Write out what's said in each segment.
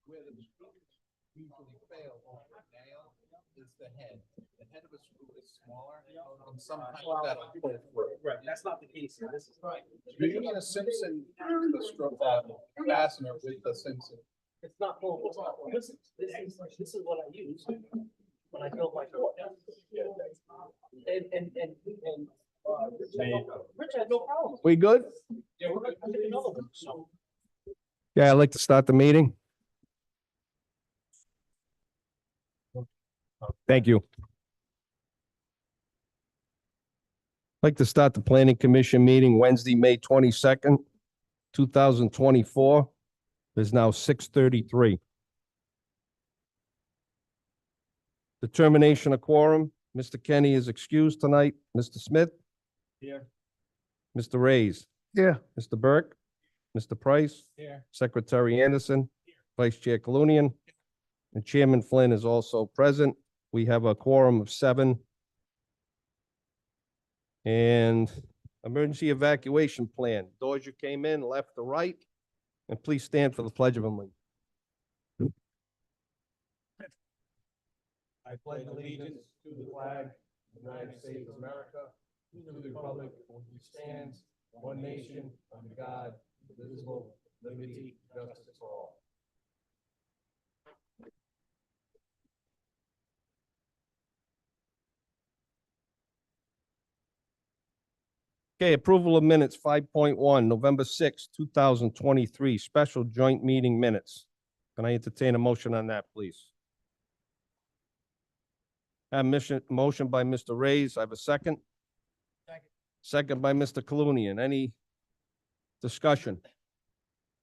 where the screws usually fail over a nail is the head. The head of a screw is smaller, and sometimes that'll pull through. Right, that's not the case here. This is right. Usually in a Simpson, the screw fastener with the Simpson. It's not full. This is what I use when I build my door. Rich had no problem. We good? Yeah, we're gonna pick another one, so. Yeah, I'd like to start the meeting. Thank you. I'd like to start the Planning Commission meeting Wednesday, May 22nd, 2024. It's now 6:33. Determination of quorum. Mr. Kenny is excused tonight. Mr. Smith? Here. Mr. Reyes? Here. Mr. Burke? Mr. Price? Here. Secretary Anderson? Vice Chair Colunian? And Chairman Flynn is also present. We have a quorum of 7. And emergency evacuation plan. Doors you came in, left to right. And please stand for the Pledge of Allegiance. I pledge allegiance to the flag of the United States of America, to the republic for which it stands, one nation, under God, indivisible, liberty, justice for all. Okay, approval of minutes, 5.1, November 6, 2023, special joint meeting minutes. Can I entertain a motion on that, please? Motion by Mr. Reyes. I have a second. Second by Mr. Colunian. Any discussion?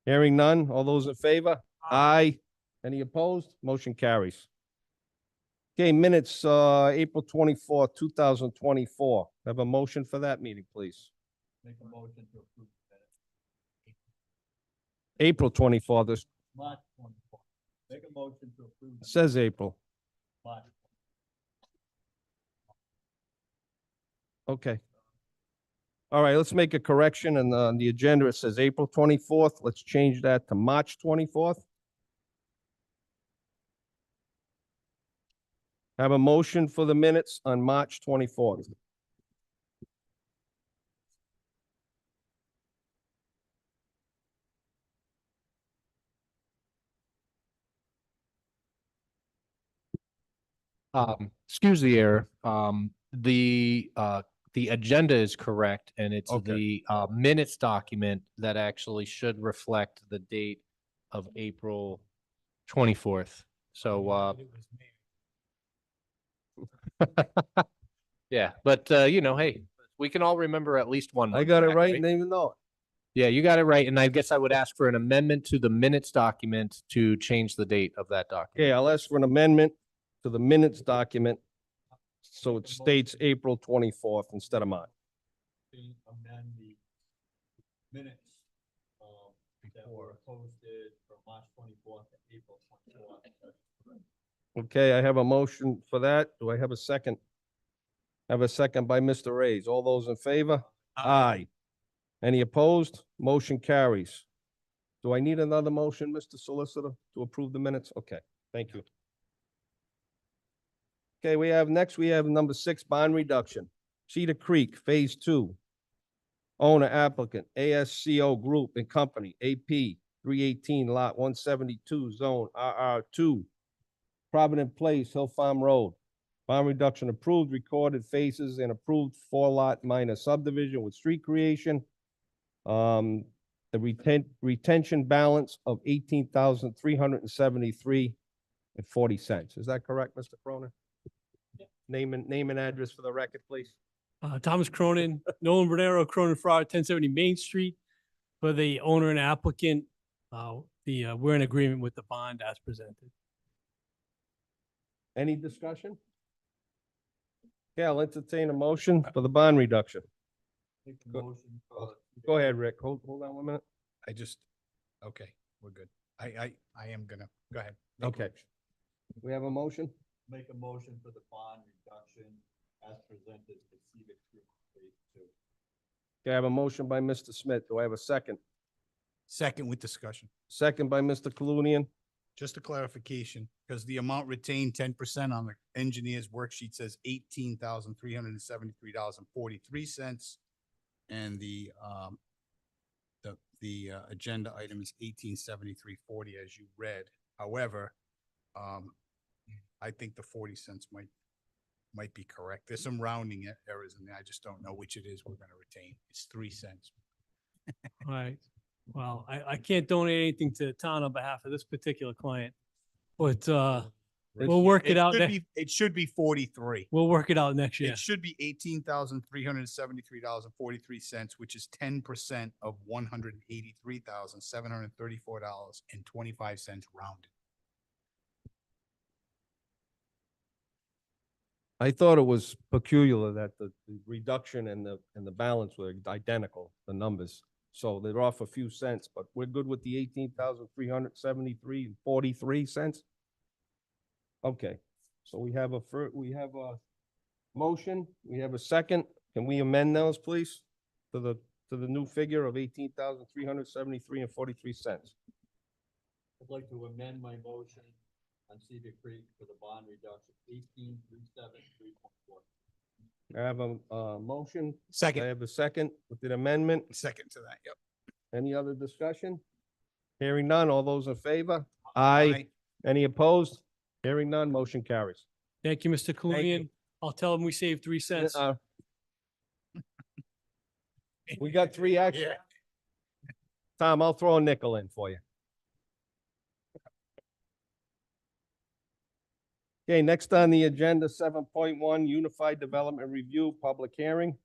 Hearing none. All those in favor? Aye. Any opposed? Motion carries. Okay, minutes, April 24, 2024. Have a motion for that meeting, please. Make a motion to approve that. April 24, this March 24. Make a motion to approve. says April. March. Okay. All right, let's make a correction. And on the agenda, it says April 24th. Let's change that to March 24th. Have a motion for the minutes on March 24th. Excuse the error. The agenda is correct, and it's Okay. the minutes document that actually should reflect the date of April 24th. So, yeah, but you know, hey, we can all remember at least one. I month got it back, right, and even though. Yeah, you got it right. And I guess I would ask for an amendment to the minutes document to change the date of that document. Okay, I'll ask for an amendment to the minutes document. So it states April 24th instead of March. Amend the minutes, that were posted from March 24th to April 24th. Okay, I have a motion for that. Do I have a second? I have a second by Mr. Reyes. All those in favor? Aye. Any opposed? Motion carries. Do I need another motion, Mr. Solicitor, to approve the minutes? Okay, thank you. Okay, we have number 6, bond reduction. Cedar Creek, Phase 2. Owner applicant, ASCO Group and Company, AP 318 Lot 172, Zone RR2. Provident Place, Hill Farm Road. Bond reduction approved, recorded phases and approved 4-lot minor subdivision with street creation. The retention balance of $18,373.40. Is that correct, Mr. Cronin? Name and address for the record, please. Thomas Cronin, Nolan Bernero, Cronin Fraud, 1070 Main Street. For the owner and applicant, we're in agreement with the bond as presented. Any discussion? Yeah, I'll entertain a motion for the bond reduction. Make a Go- motion for. Go ahead, Rick. Hold on 1 minute. Okay, we're good. I am gonna, go ahead. Make a Okay. motion. We have a motion? Make a motion for the bond reduction as presented to Cedar Creek Phase 2. Okay, I have a motion by Mr. Smith. Do I have a second? Second with discussion. Second by Mr. Colunian. just a clarification, because the amount retained 10% on the engineer's worksheet says $18,373.43. And the agenda item is 1873.40 as you read. However, I think the 40 cents might be correct. There's some rounding errors in there. I just don't know which it is we're gonna retain. It's 3 cents. All right. Well, I can't donate anything to the town on behalf of this particular client, but, we'll work it out. It should be 43. We'll work it out next year. It should be $18,373.43, which is 10% of $183,734.25 rounded. I thought it was peculiar that the reduction and the balance were identical, the numbers. So they're off a few cents, but we're good with the 18,373.43 Okay, so we have a motion, we have a second. Can we amend those, please? To the new figure of 18,373.43. I'd like to amend my motion on Cedar Creek for the bond reduction, 18,373.4. I have a motion. I Second, have a second with the amendment. second to that, yep. Any other discussion? Hearing none. All those in favor? Aye. Any opposed? Hearing none. Motion carries. Thank you, Mr. you. Kalian. I'll tell him we saved 3 cents. We got 3 extra. Yeah. Tom, I'll throw a nickel in for you. Okay, next on the agenda, 7.1, Unified Development Review, Public Hearing.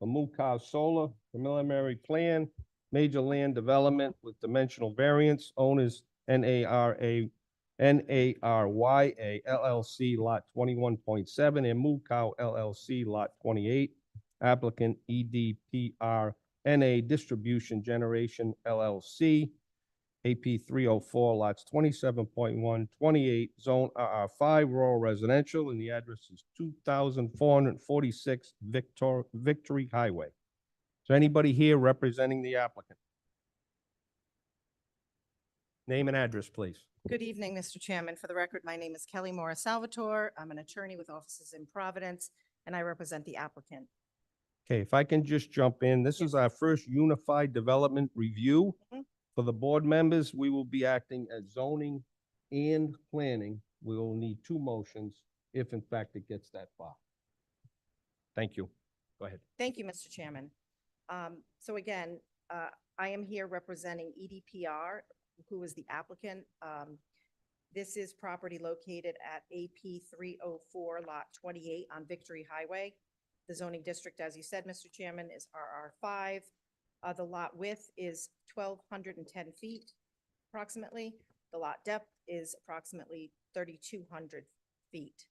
A Mukau Solar Preliminary Plan, Major Land Development with Dimensional Variance, owners NARYA LLC Lot 21.7 and Mukau LLC Lot 28. Applicant EDPR NA Distribution Generation LLC, AP 304 lots 27.1, 28, Zone RR5, Rural Residential, and the address is 2,446 Victory Highway. Is there anybody here representing the applicant? Name and address, please. Good evening, Mr. Chairman. For the record, my name is Kelly Morris Salvatore. I'm an attorney with offices in Providence, and I represent the applicant. Okay, if I can just jump in, this is our first Unified Development Review. Mhm. For the board members, we will be acting as zoning and planning. We will need 2 motions if in fact it gets that far. Thank you. Go ahead. Thank you, Mr. Chairman. So again, I am here representing EDPR, who is the applicant. This is property located at AP 304 Lot 28 on Victory Highway. The zoning district, as you said, Mr. Chairman, is RR5. The lot width is 1,210 feet approximately. The lot depth is approximately 3,200 feet.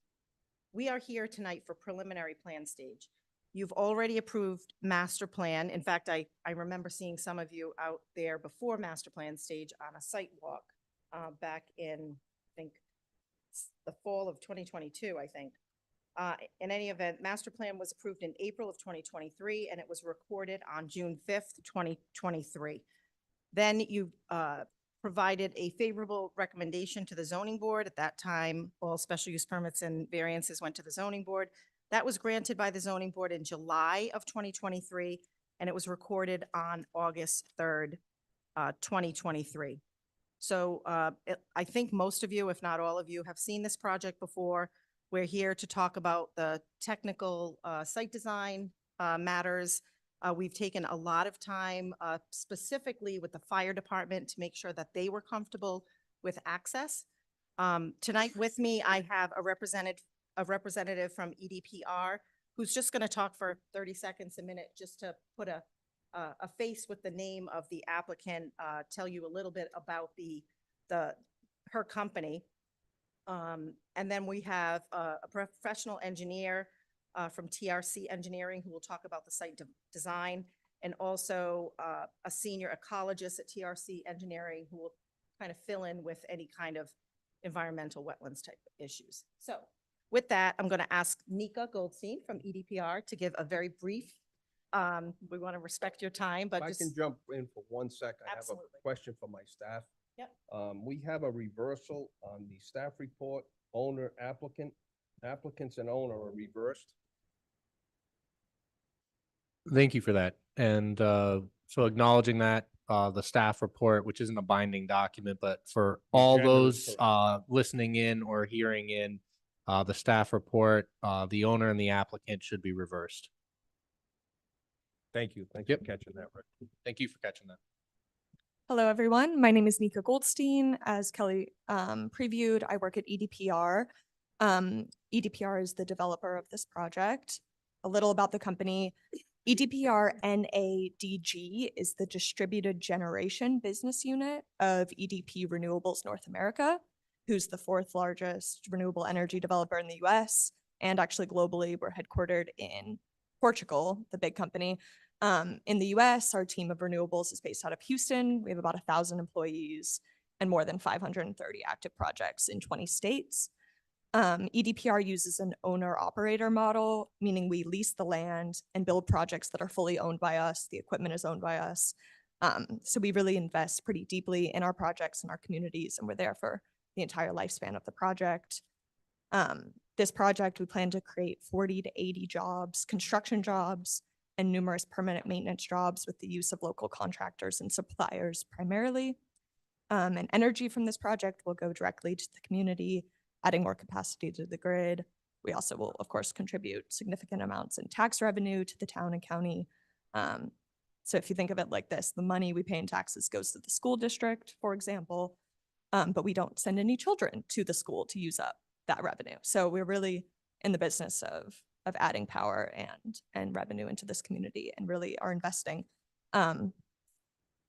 We are here tonight for preliminary plan stage. You've already approved master plan. In fact, I remember seeing some of you out there before master plan stage on a site walk back in, I think, the fall of 2022, I think. In any event, master plan was approved in April of 2023, and it was recorded on June 5th, 2023. Then you provided a favorable recommendation to the zoning board. At that time, all special use permits and variances went to the zoning board. That was granted by the zoning board in July of 2023, and it was recorded on August 3rd, 2023. So I think most of you, if not all of you, have seen this project before. We're here to talk about the technical site design matters. We've taken a lot of time specifically with the fire department to make sure that they were comfortable with access. Tonight with me, I have a representative from EDPR who's just going to talk for 30 seconds, a minute, just to put a face with the name of the applicant, tell you a little bit about her company. And then we have a professional engineer from TRC Engineering who will talk about the site design, and also a senior ecologist at TRC Engineering who will kind of fill in with any kind of environmental wetlands type issues. So with that, I'm going to ask Nika Goldstein from EDPR to give a very brief, we want to respect your time, but If I just. can jump in for 1 second, I have a Absolutely. question for my staff. Yep. We have a reversal on the staff report, owner applicant, applicants and owner are reversed. Thank you for that. And so acknowledging that, the staff report, which isn't a binding document, but for The all agenda is those correct. listening in or hearing in, the staff report, the owner and the applicant should be reversed. Thank you. Thanks for catching that, Rick. Thank you for catching that. Hello, everyone. My name is Nika Goldstein. As Kelly previewed, I work at EDPR. EDPR is the developer of this project. A little about the company. EDPR NADG is the distributed generation business unit of EDP Renewables North America, who's the fourth largest renewable energy developer in the US. And actually globally, we're headquartered in Portugal, the big company. In the US, our team of renewables is based out of Houston. We have about 1,000 employees and more than 530 active projects in 20 states. EDPR uses an owner-operator model, meaning we lease the land and build projects that are fully owned by us. The equipment is owned by us. So we really invest pretty deeply in our projects and our communities, and we're there for the entire lifespan of the project. This project, we plan to create 40 to 80 jobs, construction jobs, and numerous permanent maintenance jobs with the use of local contractors and suppliers primarily. And energy from this project will go directly to the community, adding more capacity to the grid. We also will, of course, contribute significant amounts in tax revenue to the town and county. So if you think of it like this, the money we pay in taxes goes to the school district, for example, but we don't send any children to the school to use up that revenue. So we're really in the business of adding power and revenue into this community and really are investing.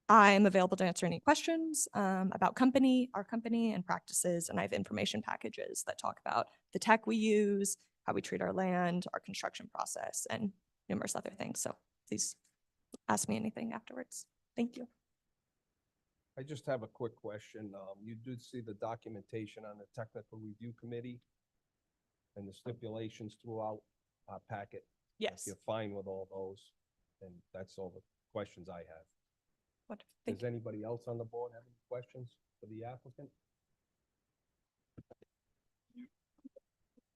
I'm available to answer any questions about our company and practices, and I have information packages that talk about the tech we use, how we treat our land, our construction process, and numerous other things. So please ask me anything afterwards. Thank you. I just have a quick question. You did see the documentation on the technical review committee and the stipulations throughout our packet. If Yes. you're fine with all those, then that's all the questions I have. Wonderful. Thank Does anybody else on the board have any questions for the applicant?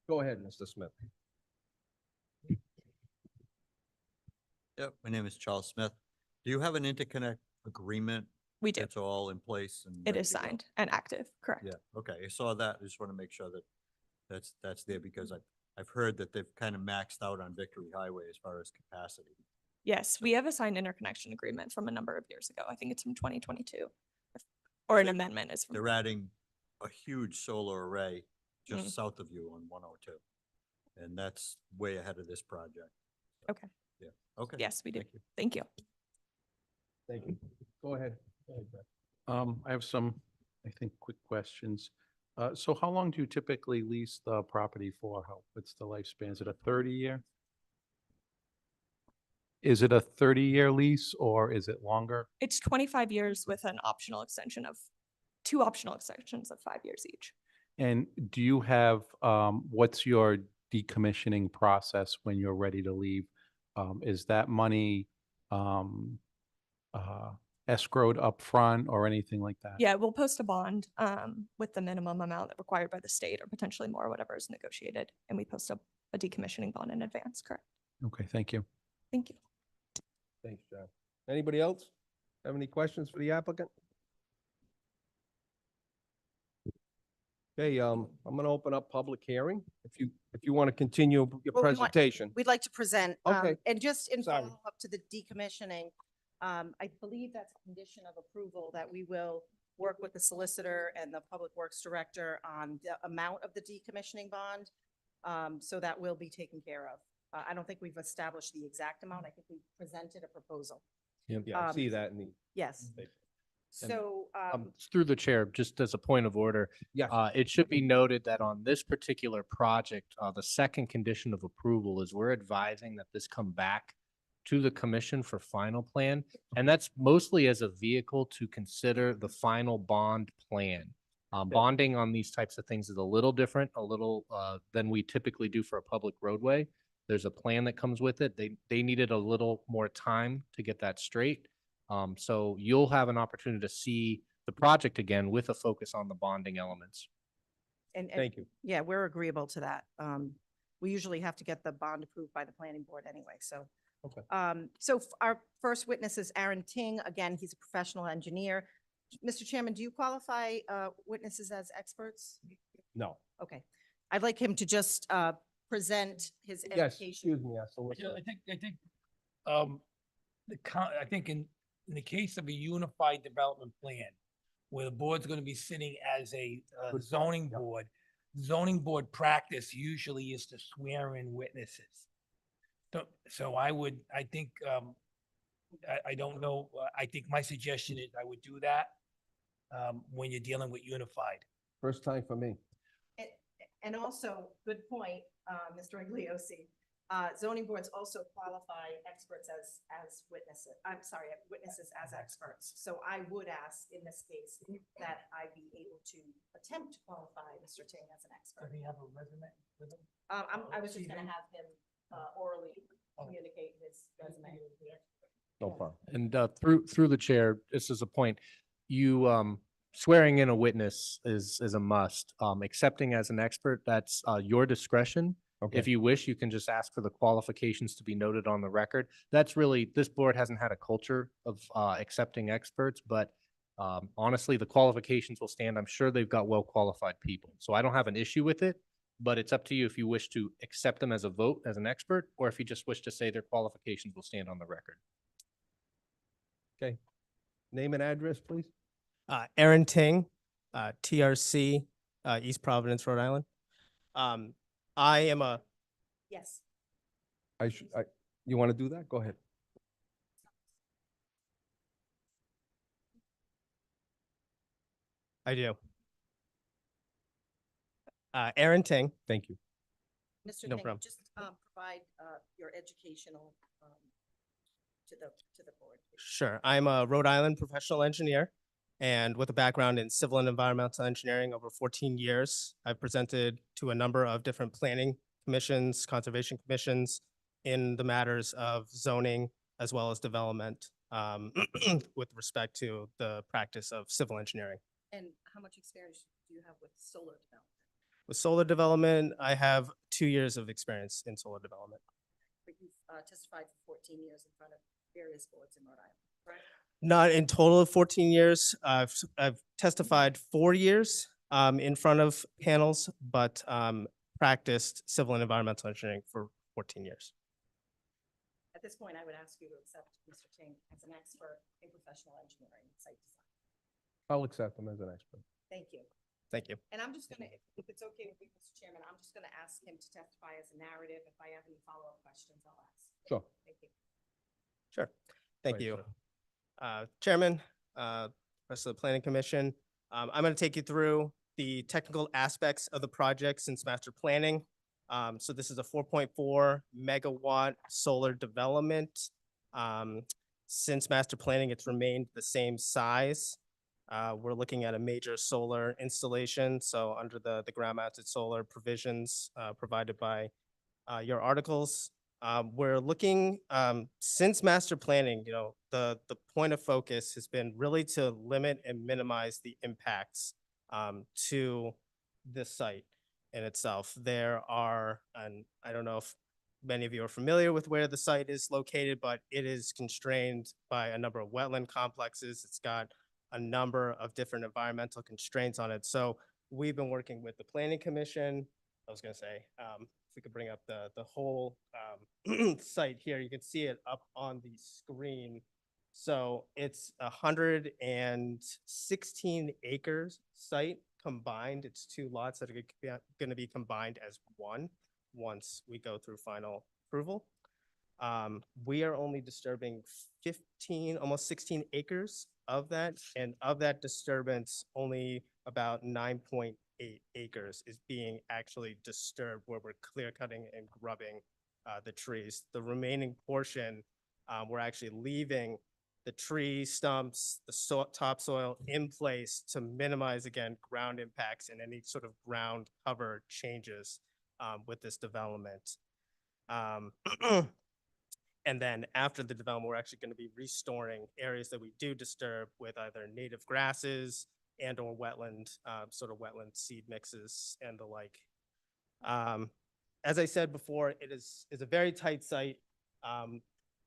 Go ahead, Mr. Smith. Yep, my name is Charles Smith. Do you have an interconnect agreement? We do. It's all in place and. It ready is to go? signed and active, correct? Yeah, okay, I saw that. I just want to make sure that that's there because I've heard that they've kind of maxed out on Victory Highway as far as capacity. Yes, we have a signed interconnection agreement from a number of years ago. I think it's from 2022. Or an amendment is from, They're adding a huge solar array Mm. just south of you on 102. And that's way ahead of this project. So, Okay. Yeah, okay. yes, we do. Thank you. Thank you. Thank you. Go ahead. Go ahead, Brett. I have some, I think, quick questions. So how long do you typically lease the property for? What's the lifespan? Is it a 30-year? Is it a 30-year lease or is it longer? It's 25 years with an optional extension of 2 optional extensions of 5 years each. And do you have, what's your decommissioning process when you're ready to leave? Is that money escrowed up front or anything like that? Yeah, we'll post a bond with the minimum amount required by the state or potentially more, whatever is negotiated. And we post a decommissioning bond in advance, correct? Okay, thank you. Thank you. Thanks, John. Anybody else have any questions for the applicant? Okay, I'm gonna open up public hearing. If you want to continue your Well, we want- presentation. We'd like to present. Okay. And just in Sorry. follow-up to the decommissioning, I believe that's a condition of approval that we will work with the solicitor and the public works director on the amount of the decommissioning bond. So that will be taken care of. I don't think we've established the exact amount. I think we presented a proposal. Yeah, I see that in the. Yes. paper. So, Through the chair, just as a point of order, Yes. it should be noted that on this particular project, the second condition of approval is we're advising that this come back to the commission for final plan. And that's mostly as a vehicle to consider the final bond plan. Bonding on these types of things is a little different, than we typically do for a public roadway. There's a plan that comes with it. They needed a little more time to get that straight. So you'll have an opportunity to see the project again with a focus on the bonding elements. And, Thank you. yeah, we're agreeable to that. We usually have to get the bond approved by the planning board anyway, so. Okay. Our first witness is Aaron Ting. Again, he's a professional engineer. Mr. Chairman, do you qualify witnesses as experts? No. Okay. I'd like him to just present his Yes, education. excuse me, I solicitor. I think in the case of a unified development plan, where the board's gonna be sitting as a Good point, zoning yeah. board, zoning board practice usually is to swear in witnesses. So I think, I don't know, I think my suggestion is I would do that when you're dealing with unified. First time for me. And also, good point, Mr. Igliosi. Zoning boards also qualify experts as witnesses. I'm sorry, witnesses as experts. So I would ask in this case that I be able to attempt to qualify Mr. Ting as an expert. Does he have a resume with him? I was just gonna have him orally communicate his resume. No problem. And through the chair, this is a point, you swearing in a witness is a must. Accepting as an expert, that's your discretion. Okay. If you wish, you can just ask for the qualifications to be noted on the record. That's really, this board hasn't had a culture of accepting experts, but honestly, the qualifications will stand. I'm sure they've got well-qualified people. So I don't have an issue with it, but it's up to you if you wish to accept them as a vote, as an expert, or if you just wish to say their qualifications will stand on the record. Okay. Name and address, please. Aaron Ting, TRC, East Providence, Rhode Island. I am a, Yes. You want to do that? Go ahead. I do. Aaron Ting. Thank you. Mr. No Ting, problem. just provide your educational to the board. Sure. I'm a Rhode Island professional engineer and with a background in civil and environmental engineering over 14 years. I've presented to a number of different planning commissions, conservation commissions in the matters of zoning as well as development with respect to the practice of civil engineering. And how much experience do you have with solar development? With solar development, I have 2 years of experience in solar development. But you've testified for 14 years in front of various boards in Rhode Island, correct? Not in total of 14 years. I've testified 4 years in front of panels, but practiced civil and environmental engineering for 14 years. At this point, I would ask you to accept Mr. Ting as an expert in professional engineering and site design. I'll accept him as an expert. Thank you. Thank you. And I'm just gonna, if it's okay with you, Mr. Chairman, I'm just gonna ask him to testify as a narrative. If I have any follow-up questions, I'll ask. Sure. Thank you. Sure. Thank Right, you. sir. Chairman, rest of the planning commission. I'm going to take you through the technical aspects of the project since master planning. So this is a 4.4 megawatt solar development. Since master planning, it's remained the same size. We're looking at a major solar installation. So under the ground mounted solar provisions provided by your articles. We're looking, since master planning, the point of focus has been really to limit and minimize the impacts to the site in itself. There are, and I don't know if many of you are familiar with where the site is located, but it is constrained by a number of wetland complexes. It's got a number of different environmental constraints on it. So we've been working with the planning commission. I was gonna say, if we could bring up the whole site here, you can see it up on the screen. So it's 116 acres site combined. It's 2 lots that are going to be combined as one once we go through final approval. We are only disturbing 15, almost 16 acres of that, and of that disturbance, only about 9.8 acres is being actually disturbed where we're clear cutting and grubbing the trees. The remaining portion, we're actually leaving the tree stumps, the topsoil in place to minimize, again, ground impacts and any sort of ground cover changes with this development. And then after the development, we're actually going to be restoring areas that we do disturb with either native grasses and or wetland, sort of wetland seed mixes and the like. As I said before, it is a very tight site.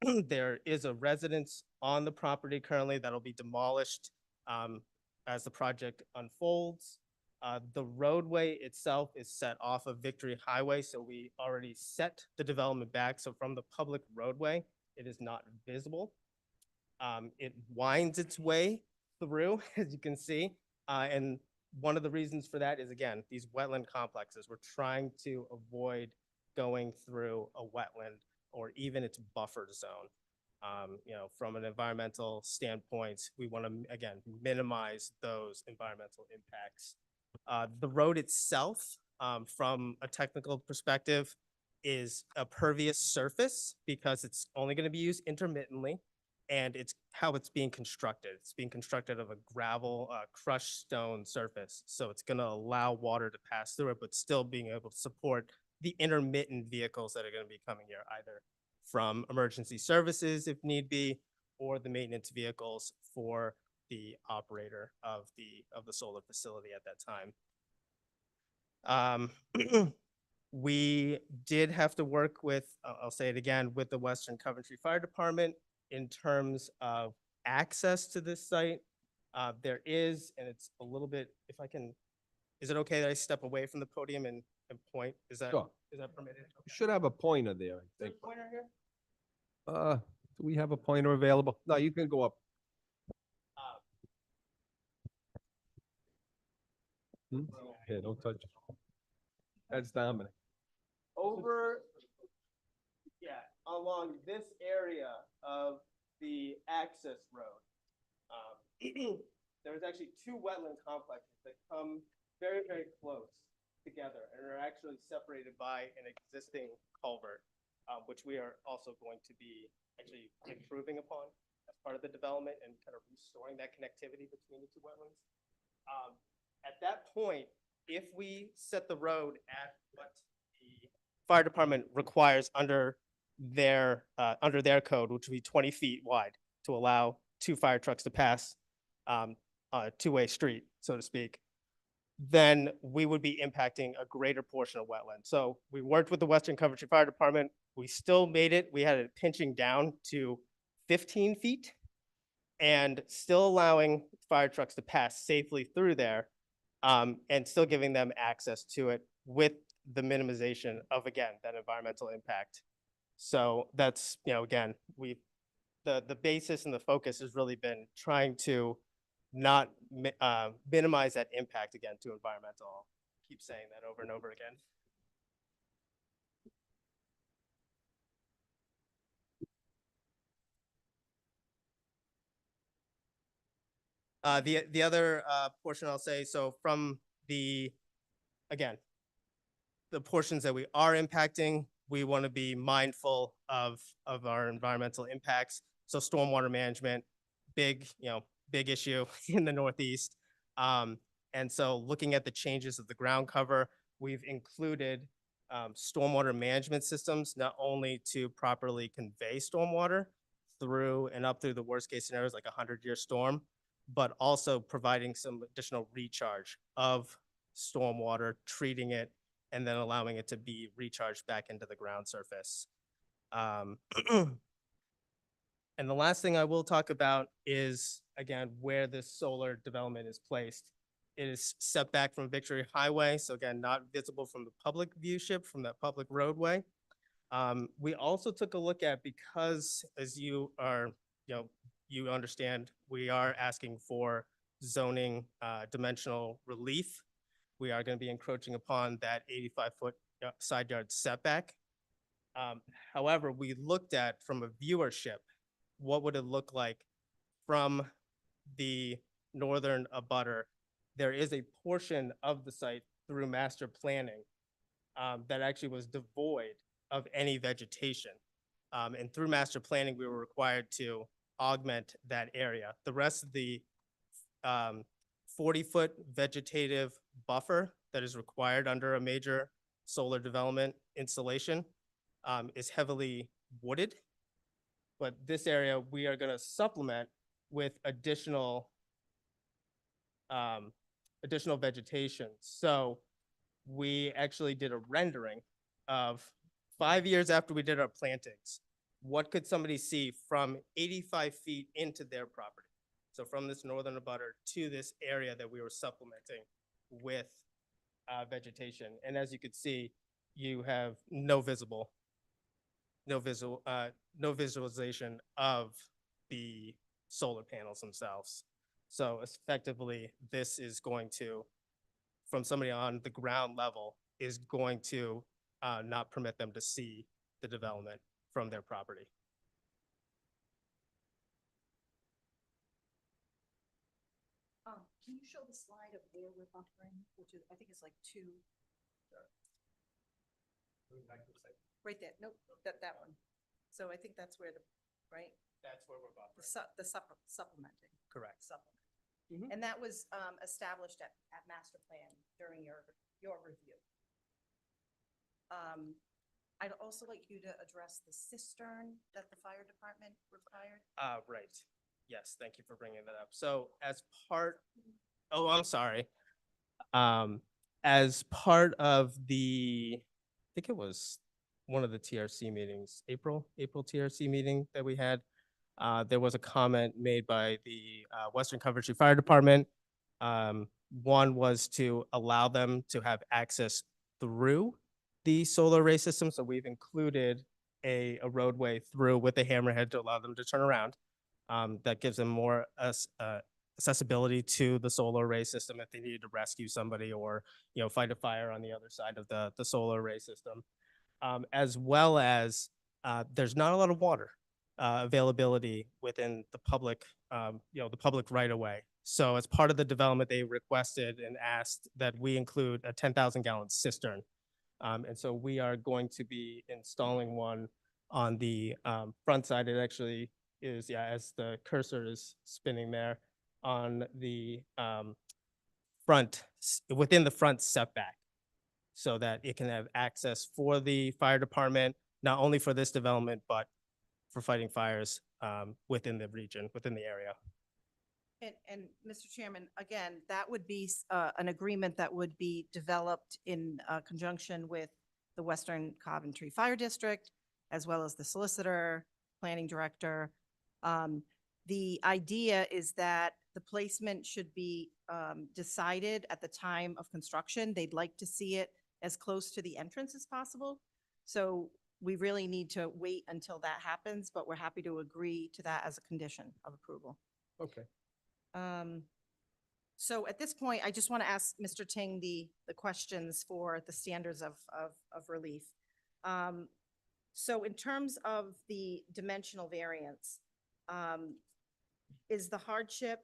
There is a residence on the property currently that'll be demolished as the project unfolds. The roadway itself is set off of Victory Highway, so we already set the development back. So from the public roadway, it is not visible. It winds its way through, as you can see. And one of the reasons for that is, again, these wetland complexes. We're trying to avoid going through a wetland or even its buffer zone. From an environmental standpoint, we want to, again, minimize those environmental impacts. The road itself, from a technical perspective, is a pervious surface because it's only going to be used intermittently, and it's how it's being constructed. It's being constructed of a gravel, crushed stone surface. So it's going to allow water to pass through it, but still being able to support the intermittent vehicles that are going to be coming here, either from emergency services if need be, or the maintenance vehicles for the operator of the solar facility at that time. We did have to work with, I'll say it again, with the Western Coventry Fire Department in terms of access to this site. There is, and it's a little bit, if I can, is it okay that I step away from the podium and point? Is that Sure. permitted? You should have a pointer there, I think. Pointer here? Do we have a pointer available? No, you can go up. Yeah, don't touch it. That's Dominic. Over, yeah, along this area of the access road, there's actually two wetland complexes that come very, very close together and are actually separated by an existing culvert, which we are also going to be actually improving upon as part of the development and kind of restoring that connectivity between the two wetlands. At that point, if we set the road at what the fire department requires under their code, which would be 20 feet wide to allow 2 fire trucks to pass a two-way street, so to speak, then we would be impacting a greater portion of wetland. So we worked with the Western Coventry Fire Department. We still made it. We had it pinching down to 15 feet and still allowing fire trucks to pass safely through there, and still giving them access to it with the minimization of, again, that environmental impact. So that's, again, the basis and the focus has really been trying to not minimize that impact, again, to environmental. I'll keep saying that over and over again. The other portion I'll say, so from again, the portions that we are impacting, we want to be mindful of our environmental impacts. So stormwater management, big issue in the Northeast. And so looking at the changes of the ground cover, we've included stormwater management systems, not only to properly convey stormwater through and up through the worst case scenarios like a 100-year storm, but also providing some additional recharge of stormwater, treating it, and then allowing it to be recharged back into the ground surface. And the last thing I will talk about is, again, where this solar development is placed. It is set back from Victory Highway, so again, not visible from the public viewship, from that public roadway. We also took a look at, because as you are, you understand, we are asking for zoning dimensional relief. We are going to be encroaching upon that 85-foot side yard setback. However, we looked at, from a viewership, what would it look like from the northern abutter? There is a portion of the site through master planning that actually was devoid of any vegetation. And through master planning, we were required to augment that area. The rest of the 40-foot vegetative buffer that is required under a major solar development installation is heavily wooded. But this area, we are gonna supplement with additional additional vegetation. So we actually did a rendering of 5 years after we did our plantings. What could somebody see from 85 feet into their property? So from this northern abutter to this area that we were supplementing with vegetation. And as you could see, you have no visualization of the solar panels themselves. So effectively, this is going to, from somebody on the ground level, is going to not permit them to see the development from their property. Can you show the slide of where we're buffering, which is, I think it's like two. Right there, nope, that one. So I think that's where right? That's where we're buffering. Supplementing. Correct. Supplement. Mhm. And that was established at master plan during your review. I'd also like you to address the cistern that the fire department required. Right. Yes, thank you for bringing that up. So as part, oh, I'm sorry. As part of I think it was one of the TRC meetings, April TRC meeting that we had, there was a comment made by the Western Coventry Fire Department. One was to allow them to have access through the solar array system. So we've included a roadway through with a hammerhead to allow them to turn around. That gives them more accessibility to the solar array system if they needed to rescue somebody or, fight a fire on the other side of the solar array system. As well as there's not a lot of water availability within the public, the public right of way. So as part of the development, they requested and asked that we include a 10,000 gallon cistern. And so we are going to be installing one on the front side. It actually is, as the cursor is spinning there, on the within the front setback, so that it can have access for the fire department, not only for this development, but for fighting fires within the region, within the area. And Mr. Chairman, again, that would be an agreement that would be developed in conjunction with the Western Coventry Fire District, as well as the solicitor, planning director. The idea is that the placement should be decided at the time of construction. They'd like to see it as close to the entrance as possible. So we really need to wait until that happens, but we're happy to agree to that as a condition of approval. Okay. So at this point, I just want to ask Mr. Ting the questions for the standards of relief. So in terms of the dimensional variance, is the hardship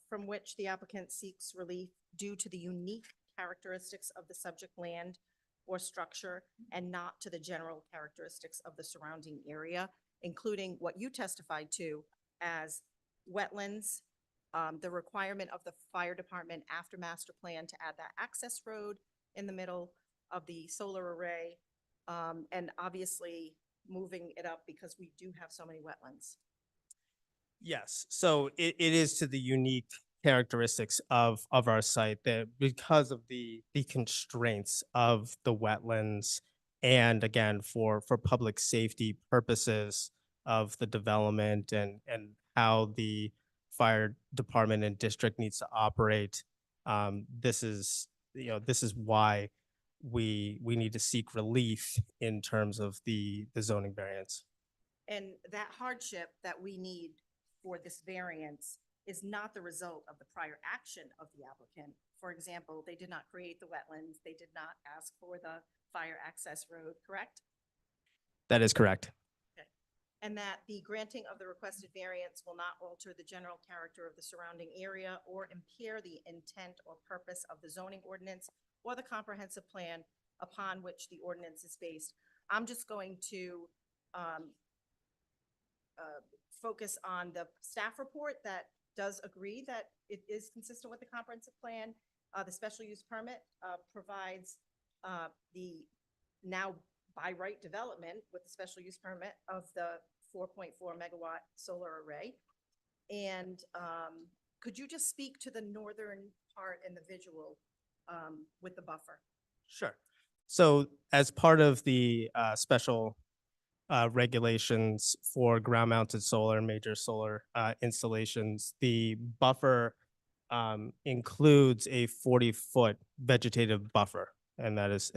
from which the applicant seeks relief due to the unique characteristics of the subject land or structure and not to the general characteristics of the surrounding area, including what you testified to as wetlands, the requirement of the fire department after master plan to add that access road in the middle of the solar array, and obviously moving it up because we do have so many wetlands. Yes, so it is to the unique characteristics of our site that because of the constraints of the wetlands, and again, for public safety purposes of the development and how the fire department and district needs to operate, this is why we need to seek relief in terms of the zoning variance. And that hardship that we need for this variance is not the result of the prior action of the applicant. For example, they did not create the wetlands, they did not ask for the fire access road, correct? That is correct. And that the granting of the requested variance will not alter the general character of the surrounding area or impair the intent or purpose of the zoning ordinance or the comprehensive plan upon which the ordinance is based. I'm just going to focus on the staff report that does agree that it is consistent with the comprehensive plan. The special use permit provides the now by right development with the special use permit of the 4.4 megawatt solar array. And could you just speak to the northern part and the visual with the buffer? Sure. So as part of the special regulations for ground mounted solar, major solar installations, the buffer includes a 40-foot vegetative buffer, and that's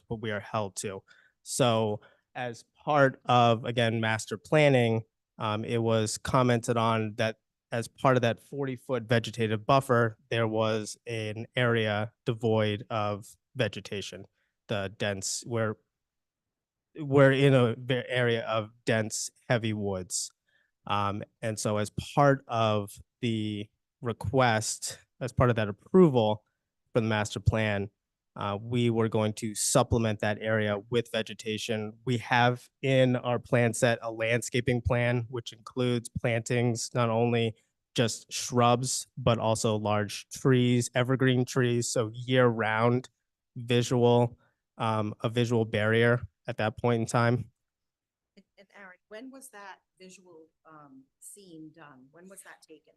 what we are held to. So as part of, again, master planning, it was commented on that as part of that 40-foot vegetative buffer, there was an area devoid of vegetation, the dense, where we're in a area of dense, heavy woods. And so as part of the request, as part of that approval for the master plan, we were going to supplement that area with vegetation. We have in our plan set a landscaping plan, which includes plantings, not only just shrubs, but also large trees, evergreen trees, so year-round visual, a visual barrier at that point in time. And Aaron, when was that visual scene done? When was that taken?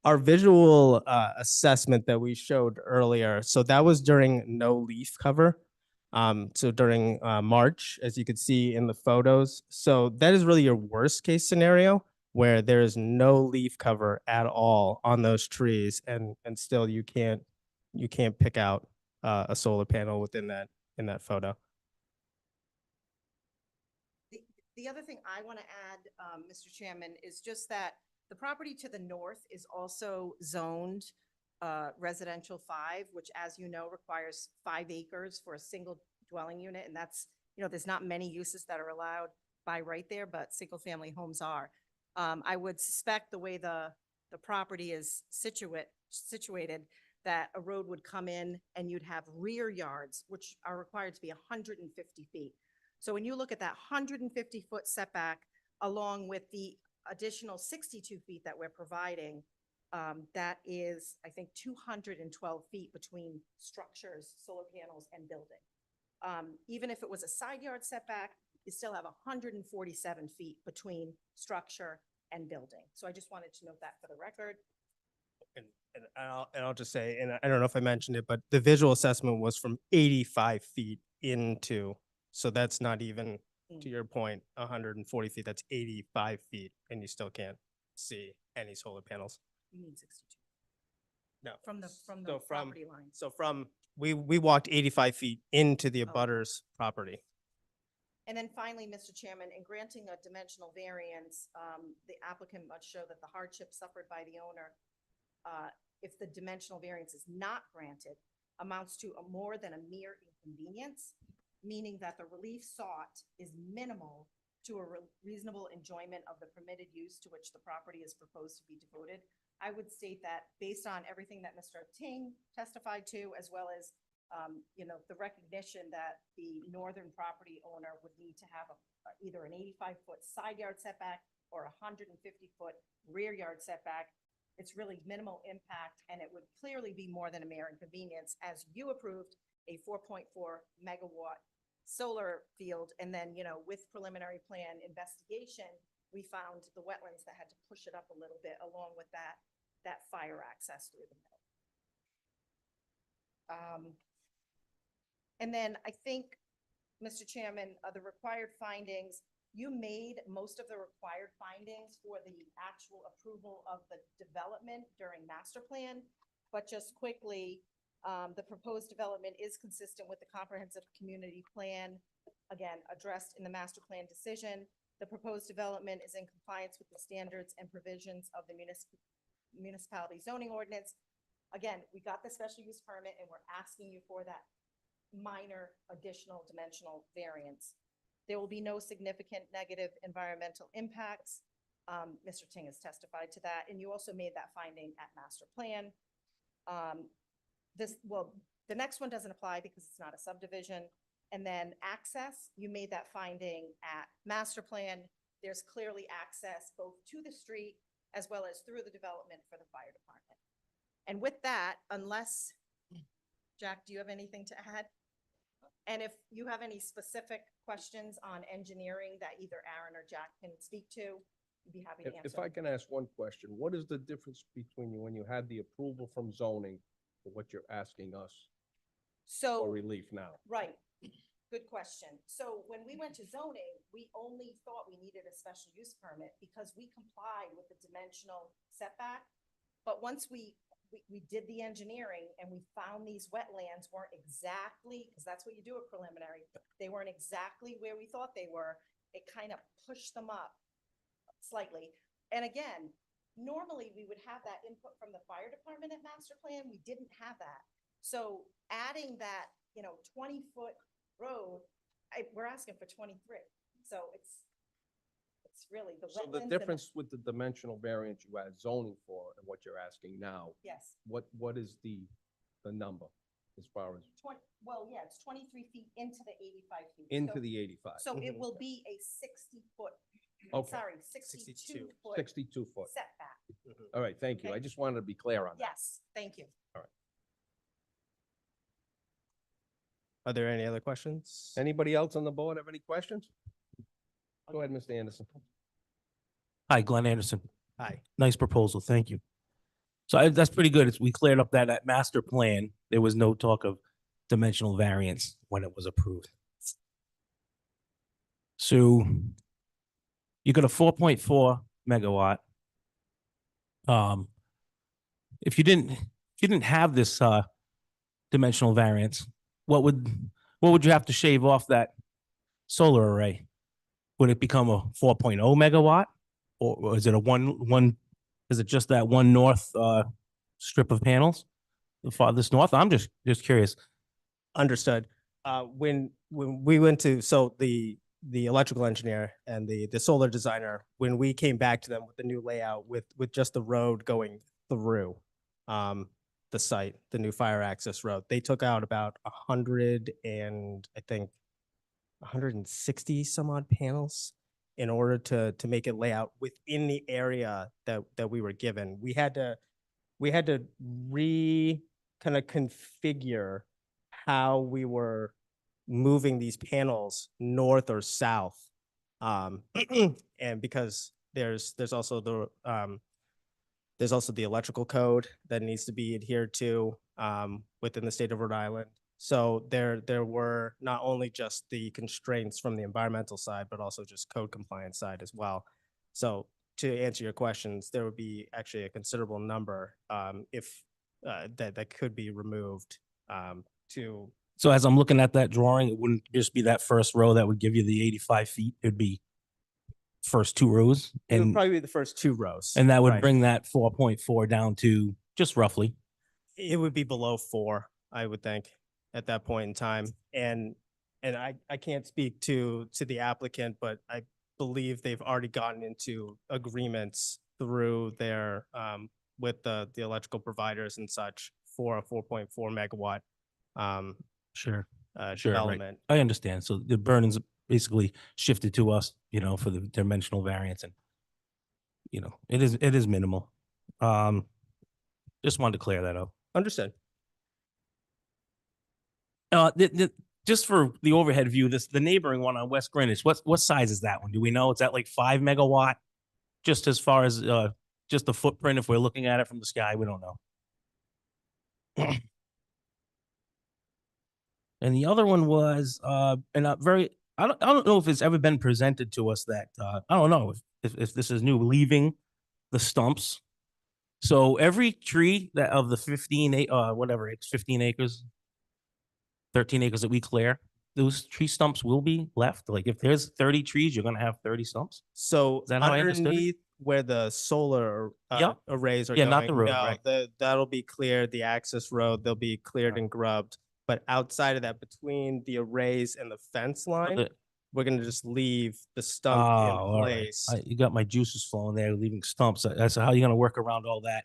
Our visual assessment that we showed earlier, so that was during no leaf cover. So during March, as you could see in the photos. So that is really your worst case scenario, where there is no leaf cover at all on those trees, and still you can't pick out a solar panel within in that photo. The other thing I want to add, Mr. Chairman, is just that the property to the north is also zoned residential 5, which, as you know, requires 5 acres for a single dwelling unit. And that's, there's not many uses that are allowed by right there, but single-family homes are. I would suspect the way the property is situated, that a road would come in and you'd have rear yards, which are required to be 150 feet. So when you look at that 150-foot setback, along with the additional 62 feet that we're providing, that is, I think, 212 feet between structures, solar panels, and building. Even if it was a side yard setback, you still have 147 feet between structure and building. So I just wanted to note that for the record. And I'll just say, and I don't know if I mentioned it, but the visual assessment was from 85 feet into, so that's not even, to your point, 140 feet, that's 85 feet, and you still can't see any solar panels. You mean 62? No. From the So property line. So we walked 85 feet into the Oh. abutters property. And then finally, Mr. Chairman, in granting a dimensional variance, the applicant must show that the hardship suffered by the owner, if the dimensional variance is not granted, amounts to more than a mere inconvenience, meaning that the relief sought is minimal to a reasonable enjoyment of the permitted use to which the property is proposed to be devoted. I would state that based on everything that Mr. Ting testified to, as well as the recognition that the northern property owner would need to have either an 85-foot side yard setback or a 150-foot rear yard setback, it's really minimal impact, and it would clearly be more than a mere inconvenience, as you approved a 4.4 megawatt solar field. And then, with preliminary plan investigation, we found the wetlands that had to push it up a little bit, along with that fire access through the middle. And then I think, Mr. Chairman, the required findings, you made most of the required findings for the actual approval of the development during master plan. But just quickly, the proposed development is consistent with the comprehensive community plan, again, addressed in the master plan decision. The proposed development is in compliance with the standards and provisions of the municipality zoning ordinance. Again, we got the special use permit, and we're asking you for that minor additional dimensional variance. There will be no significant negative environmental impacts. Mr. Ting has testified to that, and you also made that finding at master plan. The next one doesn't apply because it's not a subdivision. And then access, you made that finding at master plan. There's clearly access both to the street as well as through the development for the fire department. And with that, unless, Jack, do you have anything to add? And if you have any specific questions on engineering that either Aaron or Jack can speak to, we'd be happy to If answer. I can ask one question, what is the difference between when you had the approval from zoning for what you're asking us So. for relief now? Right, good question. So when we went to zoning, we only thought we needed a special use permit because we complied with the dimensional setback. But once we did the engineering and we found these wetlands weren't exactly, because that's what you do at preliminary, they weren't exactly where we thought they were, it kind of pushed them up slightly. And again, normally we would have that input from the fire department at master plan. We didn't have that. So adding that, 20-foot road, we're asking for 23. So it's really the So wetlands. the and difference with the dimensional variance you had zoning for and what you're asking now, Yes, what is the number as far as 20, it's 23 feet into the 85 feet. into So- the 85? So it will be a 60-foot, Okay. sorry, 62. 62-foot 62 foot. setback. All right, thank you. Okay. I just wanted to be clear on that. Yes, thank you. Are there any other questions? Anybody else on the board have any questions? Go ahead, Mr. Anderson. Hi, Glenn Anderson. Hi. Nice proposal. Thank you. So that's pretty good. We cleared up that at master plan. There was no talk of dimensional variance when it was approved. So you got a 4.4 megawatt. If you didn't have this dimensional variance, what would you have to shave off that solar array? Would it become a 4.0 megawatt? Or is it is it just that one north strip of panels? The farthest north? I'm just curious. Understood. When we went to, so the electrical engineer and the solar designer, when we came back to them with the new layout with just the road going through the site, the new fire access road, they took out about 160 some odd panels in order to make it lay out within the area that we were given. We had to kind of configure how we were moving these panels north or south. And because there's also the electrical code that needs to be adhered to within the state of Rhode Island. So there were not only just the constraints from the environmental side, but also just code compliance side as well. So to answer your questions, there would be actually a considerable number if that could be removed to. So as I'm looking at that drawing, it wouldn't just be that first row that would give you the 85 feet. It'd be first two rows. It would And, probably be the first two rows. and that would right. bring that 4.4 down to just roughly. It would be below 4, I would think, at that point in time. And I can't speak to the applicant, but I believe they've already gotten into agreements through their with the electrical providers and such for a 4.4 megawatt Sure. Sure, right. development. I understand. So the burning's basically shifted to us, for the dimensional variance, and it is minimal. Just wanted to clear that up. Understood. Just for the overhead view, the neighboring one on West Greenwich, what size is that one? Do we know? Is that like 5 megawatt? Just as far as just the footprint, if we're looking at it from the sky, we don't know. And the other one was, I don't know if it's ever been presented to us that, I don't know if this is new, leaving the stumps. So every tree that of the 15 acres, 13 acres that we clear, those tree stumps will be left. Like if there's 30 trees, you're going to have 30 stumps. So Is that how I understood it? underneath where the solar Yep. arrays are Yeah, going, not the road, no, right. that'll be cleared, the access road, they'll be cleared Right. and grubbed. But outside of that, between the arrays and the fence line, we're gonna just leave the stump in all right. place. You got my juices flowing there, leaving stumps. That's how you're going to work around all that.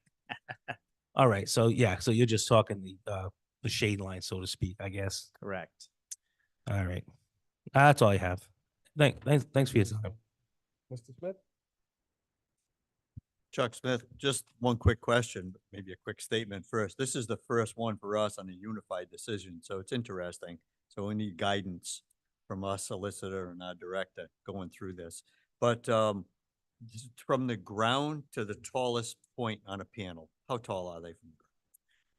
All right. So yeah, so you're just talking the shade line, so to speak, I guess. Correct. All right. That's all I have. Thanks for your time. Mr. Smith? Chuck Smith, just one quick question, maybe a quick statement first. This is the first one for us on a unified decision, so it's interesting. So we need guidance from our solicitor and our director going through this. But just from the ground to the tallest point on a panel, how tall are they from the ground?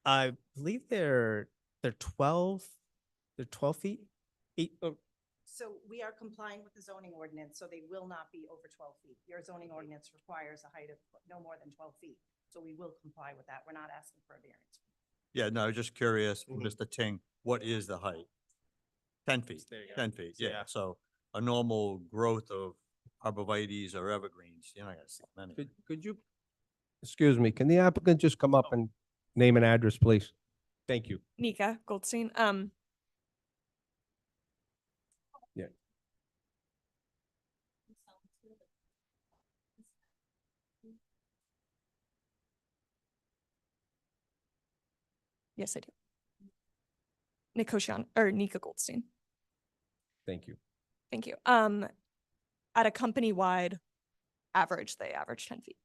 I believe they're 12, they're 12 feet, So we are complying with the zoning ordinance, so they will not be over 12 feet. Your zoning ordinance requires a height of no more than 12 feet. So we will comply with that. We're not asking for a variance. Yeah, no, I was just curious, Mhm. Mr. Ting, what is the height? 10 feet, There you go. 10 feet, So, yeah. yeah. So a normal growth of arborvitae's or evergreens, you're not gonna see many. Could you, excuse me, can the applicant just come up and name and address, please? Thank you. Nika Goldstein. Yeah. Yes, I do. Nika Goldstein. Thank you. Thank you. At a company-wide average, they average 10 feet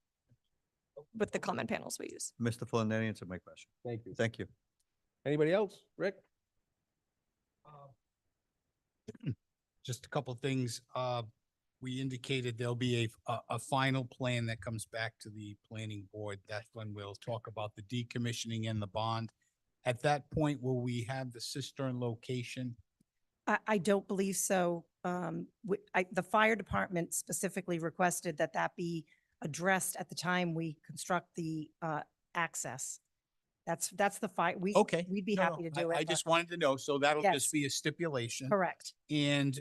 with the common panels we use. Mr. Flynn, that answered my question. Thank you. Thank you. Anybody else? Rick? Just a couple things. We indicated there'll be a final plan that comes back to the planning board. That's when we'll talk about the decommissioning and the bond. At that point, will we have the cistern location? I don't believe so. The fire department specifically requested that that be addressed at the time we construct the access. That's the fire, Okay. we'd be No, happy to do it. I but- just wanted to know, so that'll Yes. just be a stipulation. Correct. And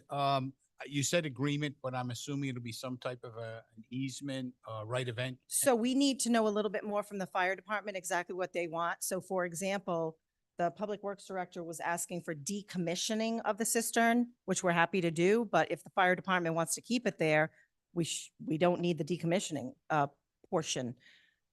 you said agreement, but I'm assuming it'll be some type of an easement, right event. So we need to know a little bit more from the fire department, exactly what they want. So for example, the public works director was asking for decommissioning of the cistern, which we're happy to do, but if the fire department wants to keep it there, we don't need the decommissioning portion.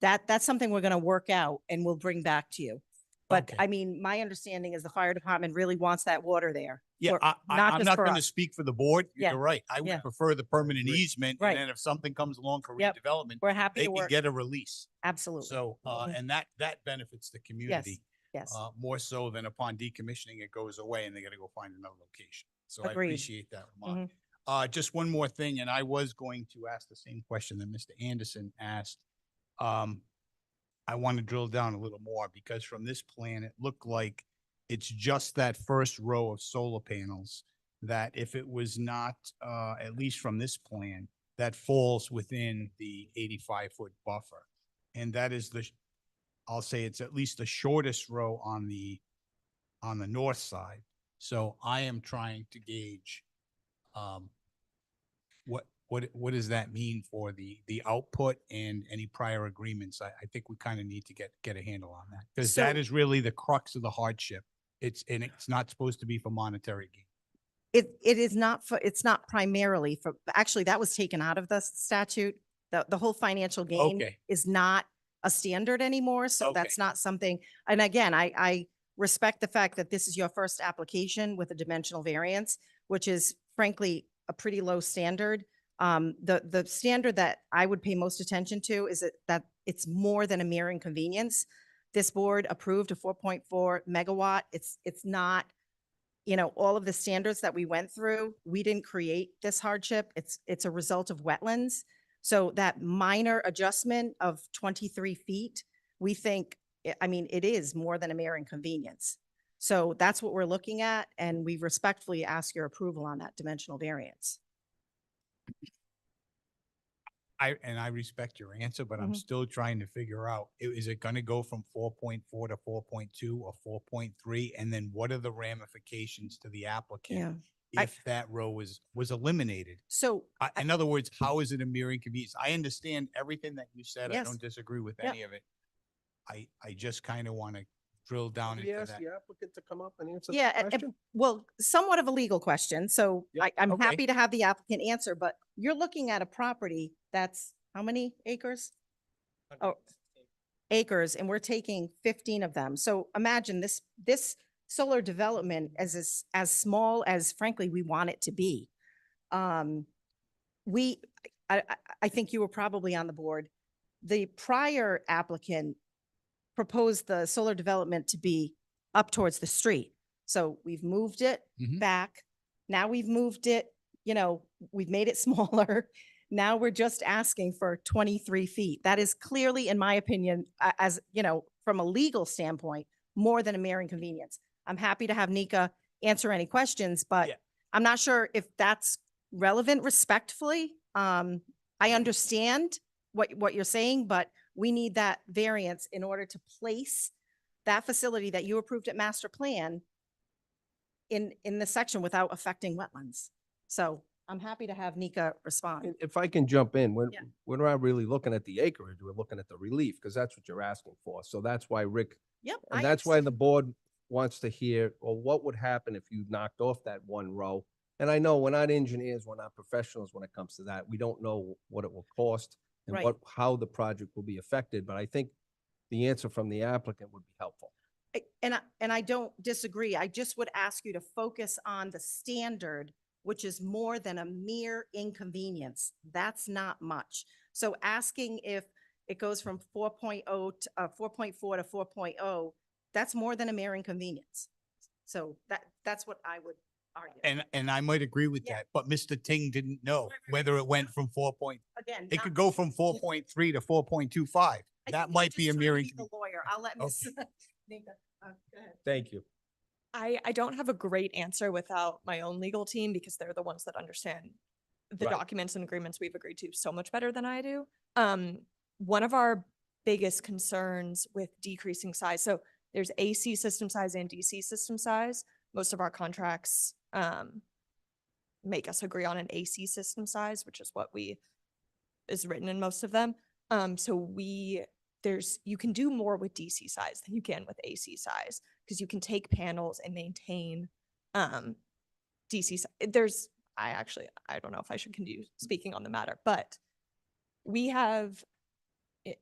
That's something we're gonna work out and we'll bring back to you. But Okay. I mean, my understanding is the fire department really wants that water there. Yeah, for- I'm just not for going to us. speak for the board. Yeah, You're right. I yeah. would prefer the permanent Agree. easement. Right. And then if something comes along for Yep. redevelopment, We're happy they to can work. get a release. Absolutely. So, Mhm. and that benefits the community. Yes. More so than upon decommissioning, it goes away and they gotta go find another location. So I Agreed. appreciate that remark. Mhm. Just one more thing, and I was going to ask the same question that Mr. Anderson asked. I want to drill down a little more because from this plan, it looked like it's just that first row of solar panels that if it was not, at least from this plan, that falls within the 85-foot buffer. And that is I'll say it's at least the shortest row on the north side. So I am trying to gauge, what does that mean for the output and any prior agreements? I think we kind of need to get a handle on that. Because that So- is really the crux of the hardship. It's not supposed to be for monetary gain. It is not it's not primarily for, actually, that was taken out of the statute. The whole financial gain Okay. is not a standard anymore, so Okay. that's not something, and again, I respect the fact that this is your first application with a dimensional variance, which is frankly a pretty low standard. The standard that I would pay most attention to is that it's more than a mere inconvenience. This board approved a 4.4 megawatt. It's not, all of the standards that we went through, we didn't create this hardship. It's a result of wetlands. So that minor adjustment of 23 feet, we think, it is more than a mere inconvenience. So that's what we're looking at, and we respectfully ask your approval on that dimensional variance. I respect your answer, but I'm Mhm. still trying to figure out, is it gonna go from 4.4 to 4.2 or 4.3? And then what are the ramifications to the applicant I- if that row was eliminated? So In other words, how is it a mere inconvenience? I understand everything that you said. I Yes. don't disagree with Yep. any of it. I just kind of want to drill down Can we into ask that. the applicant to come up and answer Yeah, the question? well, somewhat of a legal question, so Yep, I'm okay. happy to have the applicant answer, but you're looking at a property that's how many acres? Oh, acres, and we're taking 15 of them. So imagine this solar development as small as frankly we want it to be. I think you were probably on the board. The prior applicant proposed the solar development to be up towards the street. So we've moved it Mhm. back. Now we've moved it, we've made it smaller. Now we're just asking for 23 feet. That is clearly, in my opinion, as, from a legal standpoint, more than a mere inconvenience. I'm happy to have Nika answer any questions, but Yeah. I'm not sure if that's relevant respectfully. I understand what you're saying, but we need that variance in order to place that facility that you approved at master plan in the section without affecting wetlands. So I'm happy to have Nika respond. And if I can jump in, Yeah. we're not really looking at the acreage, we're looking at the relief, because that's what you're asking for. So that's why Rick, Yep. and that's why the board wants to hear, well, what would happen if you knocked off that one row? And I know we're not engineers, we're not professionals when it comes to that. We don't know what it will cost and Right. how the project will be affected, but I think the answer from the applicant would be helpful. And I don't disagree. I just would ask you to focus on the standard, which is more than a mere inconvenience. That's not much. So asking if it goes from 4.0 to 4.4 to 4.0, that's more than a mere inconvenience. So that's what I would argue. And I might agree with Yeah. that, but Mr. Ting didn't know whether it went from Again, it not- could go from 4.3 to 4.25. I That think might you're be a just mere trying to be the inconvenience. lawyer. I'll let Ms. Nika, go ahead. Thank you. I don't have a great answer without my own legal team because they're the ones that understand the Right. documents and agreements we've agreed to so much better than I do. One of our biggest concerns with decreasing size, so there's AC system size and DC system size. Most of our contracts make us agree on an AC system size, which is what is written in most of them. So you can do more with DC size than you can with AC size because you can take panels and maintain DC. I don't know if I should continue speaking on the matter, but we have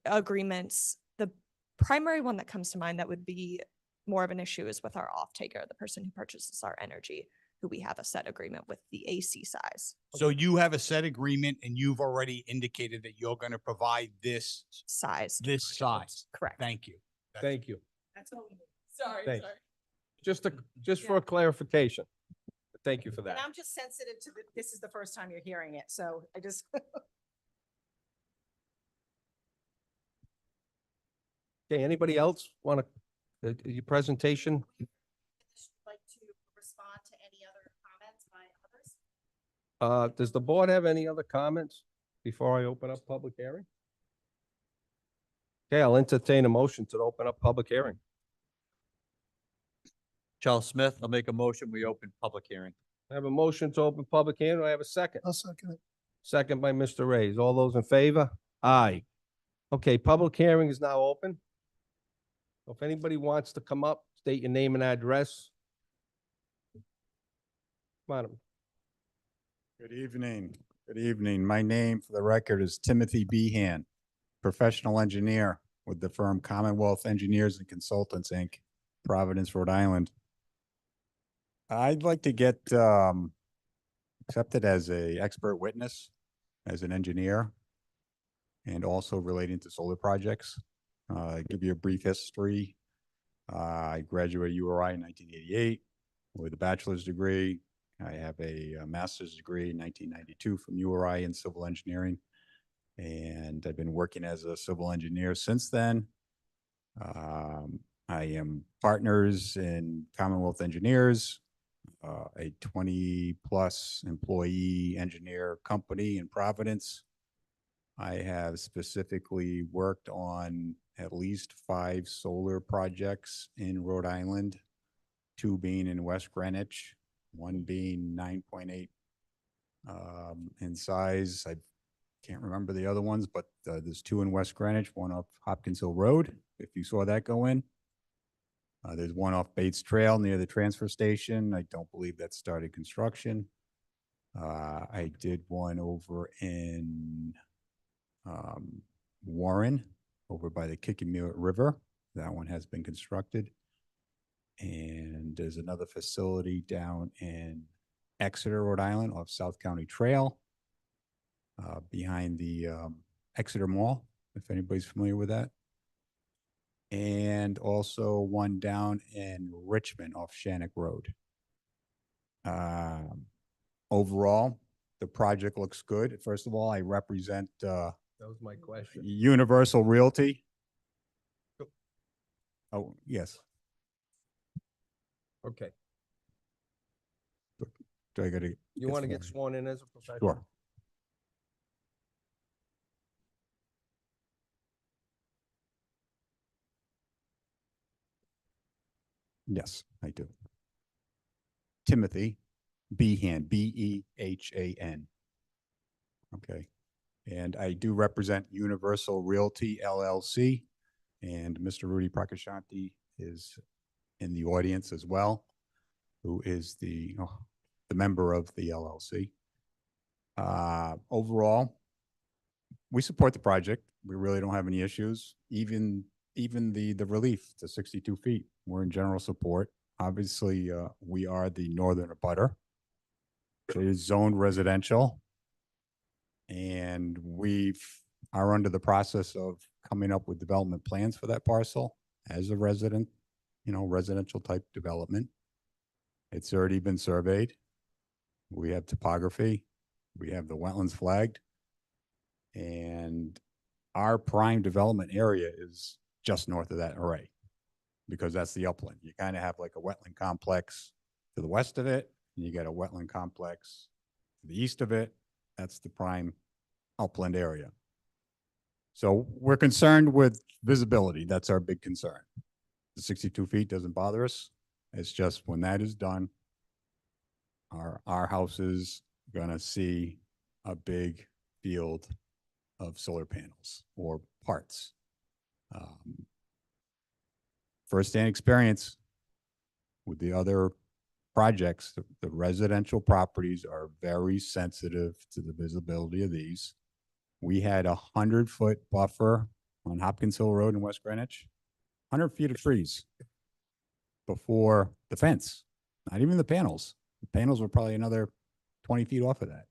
agreements. The primary one that comes to mind that would be more of an issue is with our off-taker, the person who purchases our energy, who we have a set agreement with the AC size. So you have a set agreement and you've already indicated that you're going to provide this Size. size. Correct. Thank you. Thank you. That's all we need. Sorry, Thanks. Just for Yeah. a clarification. Thank you for And that. I'm just sensitive to this is the first time you're hearing it, so I just. Okay, anybody else want to, your presentation? Like to respond to any other comments by others? Does the board have any other comments before I open up public hearing? Okay, I'll entertain a motion to open up public hearing. Charles Smith, I'll make a motion, we open public hearing. I have a motion to open public hearing. Do I have a second? I'll second it. Second by Mr. Reyes. All those in favor? Aye. Okay, public hearing is now open. If anybody wants to come up, state your name and address. Come on. Good evening. Good evening. My name for the record is Timothy Behan, professional engineer with the firm Commonwealth Engineers and Consultants, Inc., Providence, Rhode Island. I'd like to get accepted as a expert witness, as an engineer, and also relating to solar projects. Give you a brief history. I graduated URI in 1988 with a bachelor's degree. I have a master's degree in 1992 from URI in civil engineering. And I've been working as a civil engineer since then. I am partners in Commonwealth Engineers, a 20-plus employee engineer company in Providence. I have specifically worked on at least 5 solar projects in Rhode Island, 2 being in West Greenwich, 1 being 9.8 in size. I can't remember the other ones, but there's 2 in West Greenwich, 1 off Hopkins Hill Road, if you saw that go in. There's 1 off Bates Trail near the transfer station. I don't believe that started construction. I did 1 over in Warren, over by the Kickamuit River. That one has been constructed. And there's another facility down in Exeter, Rhode Island, off South County Trail, behind the Exeter Mall, if anybody's familiar with that. and also one down in Richmond off Shannock Road. Overall, the project looks good. First of all, I represent That was my question. Universal Realty. Oh, yes. Okay. Do I gotta? You want to get sworn in as a professional? Sure. Yes, I do. Timothy Behan, Behan. Okay. And I do represent Universal Realty LLC, and Mr. Rudy Prakashanti is in the audience as well, who is the member of the LLC. Overall, we support the project. We really don't have any issues. Even the relief to 62 feet, we're in general support. Obviously, we are the northern abutter. It is zoned residential. And are under the process of coming up with development plans for that parcel as a residential type development. It's already been surveyed. We have topography. We have the wetlands flagged. And our prime development area is just north of that array, because that's the upland. You kind of have like a wetland complex to the west of it, and you got a wetland complex to the east of it. That's the prime upland area. So we're concerned with visibility. That's our big concern. The 62 feet doesn't bother us. It's just when that is done, our house is gonna see a big field of solar panels or parts. Firsthand experience with the other projects, the residential properties are very sensitive to the visibility of these. We had 100-foot buffer on Hopkins Hill Road in West Greenwich, 100 feet of trees before the fence, not even the panels. The panels were probably another 20 feet off of that.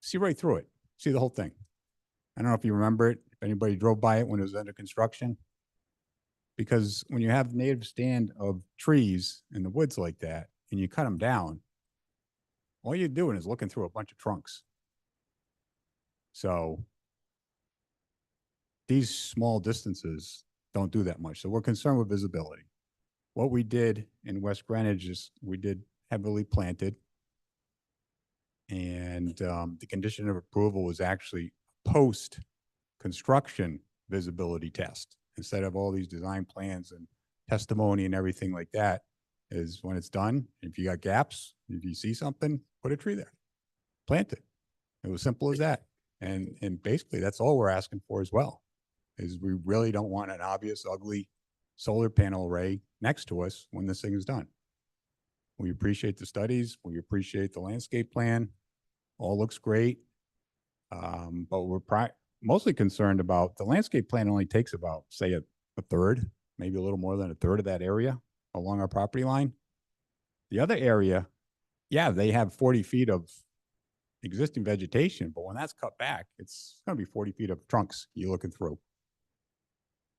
See right through it, see the whole thing. I don't know if you remember it, if anybody drove by it when it was under construction. Because when you have native stand of trees in the woods like that, and you cut them down, all you're doing is looking through a bunch of trunks. So these small distances don't do that much. So we're concerned with visibility. What we did in West Greenwich is we did heavily planted. And the condition of approval was actually post-construction visibility test. Instead of all these design plans and testimony and everything like that, is when it's done, if you got gaps, if you see something, put a tree there, plant it. It was simple as that. And basically that's all we're asking for as well, is we really don't want an obvious, ugly solar panel array next to us when this thing is done. We appreciate the studies. We appreciate the landscape plan. All looks great. But we're mostly concerned about the landscape plan only takes about, say, a third, maybe a little more than a third of that area along our property line. The other area, yeah, they have 40 feet of existing vegetation, but when that's cut back, it's going to be 40 feet of trunks you're looking through.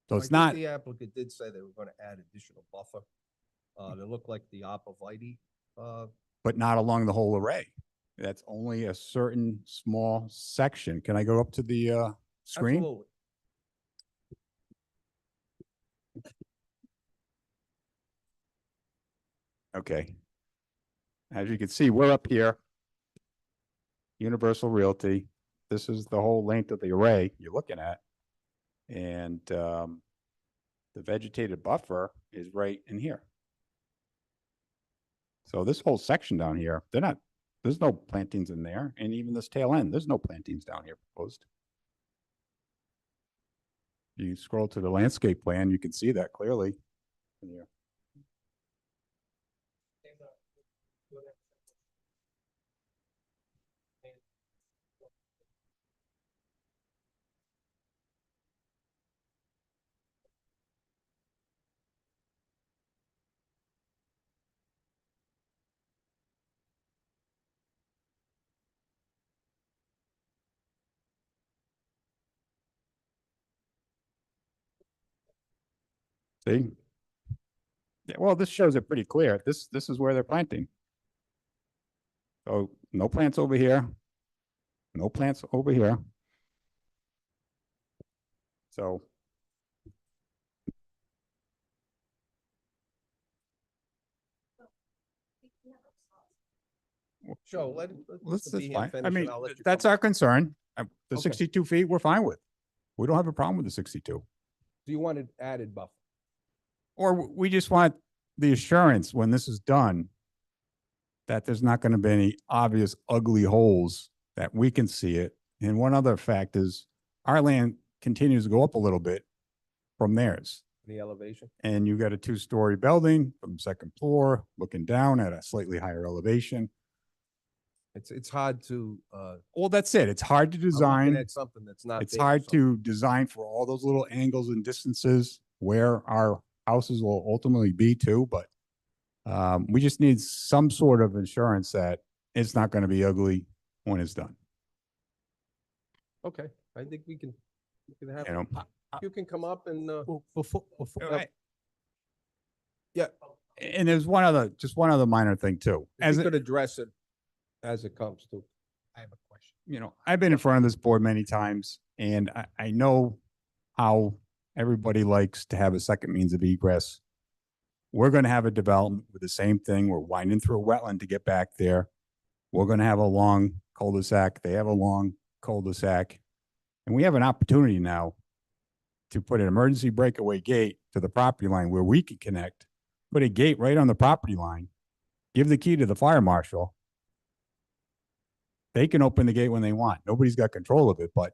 So I it's think not, The applicant did say they were going to add additional buffer. They look like the arborvitae. but not along the whole array. That's only a certain small section. Can I go up to the screen? Absolutely. Okay. As you can see, we're up here. Universal Realty. This is the whole length of the array you're looking at. And the vegetated buffer is right in here. So this whole section down here, there's no plantings in there. And even this tail end, there's no plantings down here proposed. You scroll to the landscape plan, you can see that clearly in here. See? Yeah, well, this shows it pretty clear. This is where they're planting. So no plants over here. No plants over here. So Joe, let this Mr. is Behan fine. finish I and mean, I'll let you that's come our up. concern. The Okay. 62 feet, we're fine with. We don't have a problem with the 62. Do you want it added buffer? Or we just want the assurance when this is done that there's not going to be any obvious ugly holes that we can see it. And one other fact is our land continues to go up a little bit from theirs. The elevation? And you got a 2-story building from the second floor, looking down at a slightly higher elevation. It's hard to, Well, that's it. It's hard to I'm looking design. at something that's not. It's there, hard so- to design for all those little angles and distances where our houses will ultimately be too, but we just need some sort of insurance that it's not going to be ugly when it's done. Okay, I think we can have, You know, you can come up and, Before, Right. yeah, And there's just one other minor thing too. if As we it- could address it as it comes to. I have a question. I've been in front of this board many times and I know how everybody likes to have a second means of egress. We're going to have a development with the same thing. We're winding through a wetland to get back there. We're going to have a long cul-de-sac. They have a long cul-de-sac. And we have an opportunity now to put an emergency breakaway gate to the property line where we can connect, put a gate right on the property line, give the key to the fire marshal. They can open the gate when they want. Nobody's got control of it, but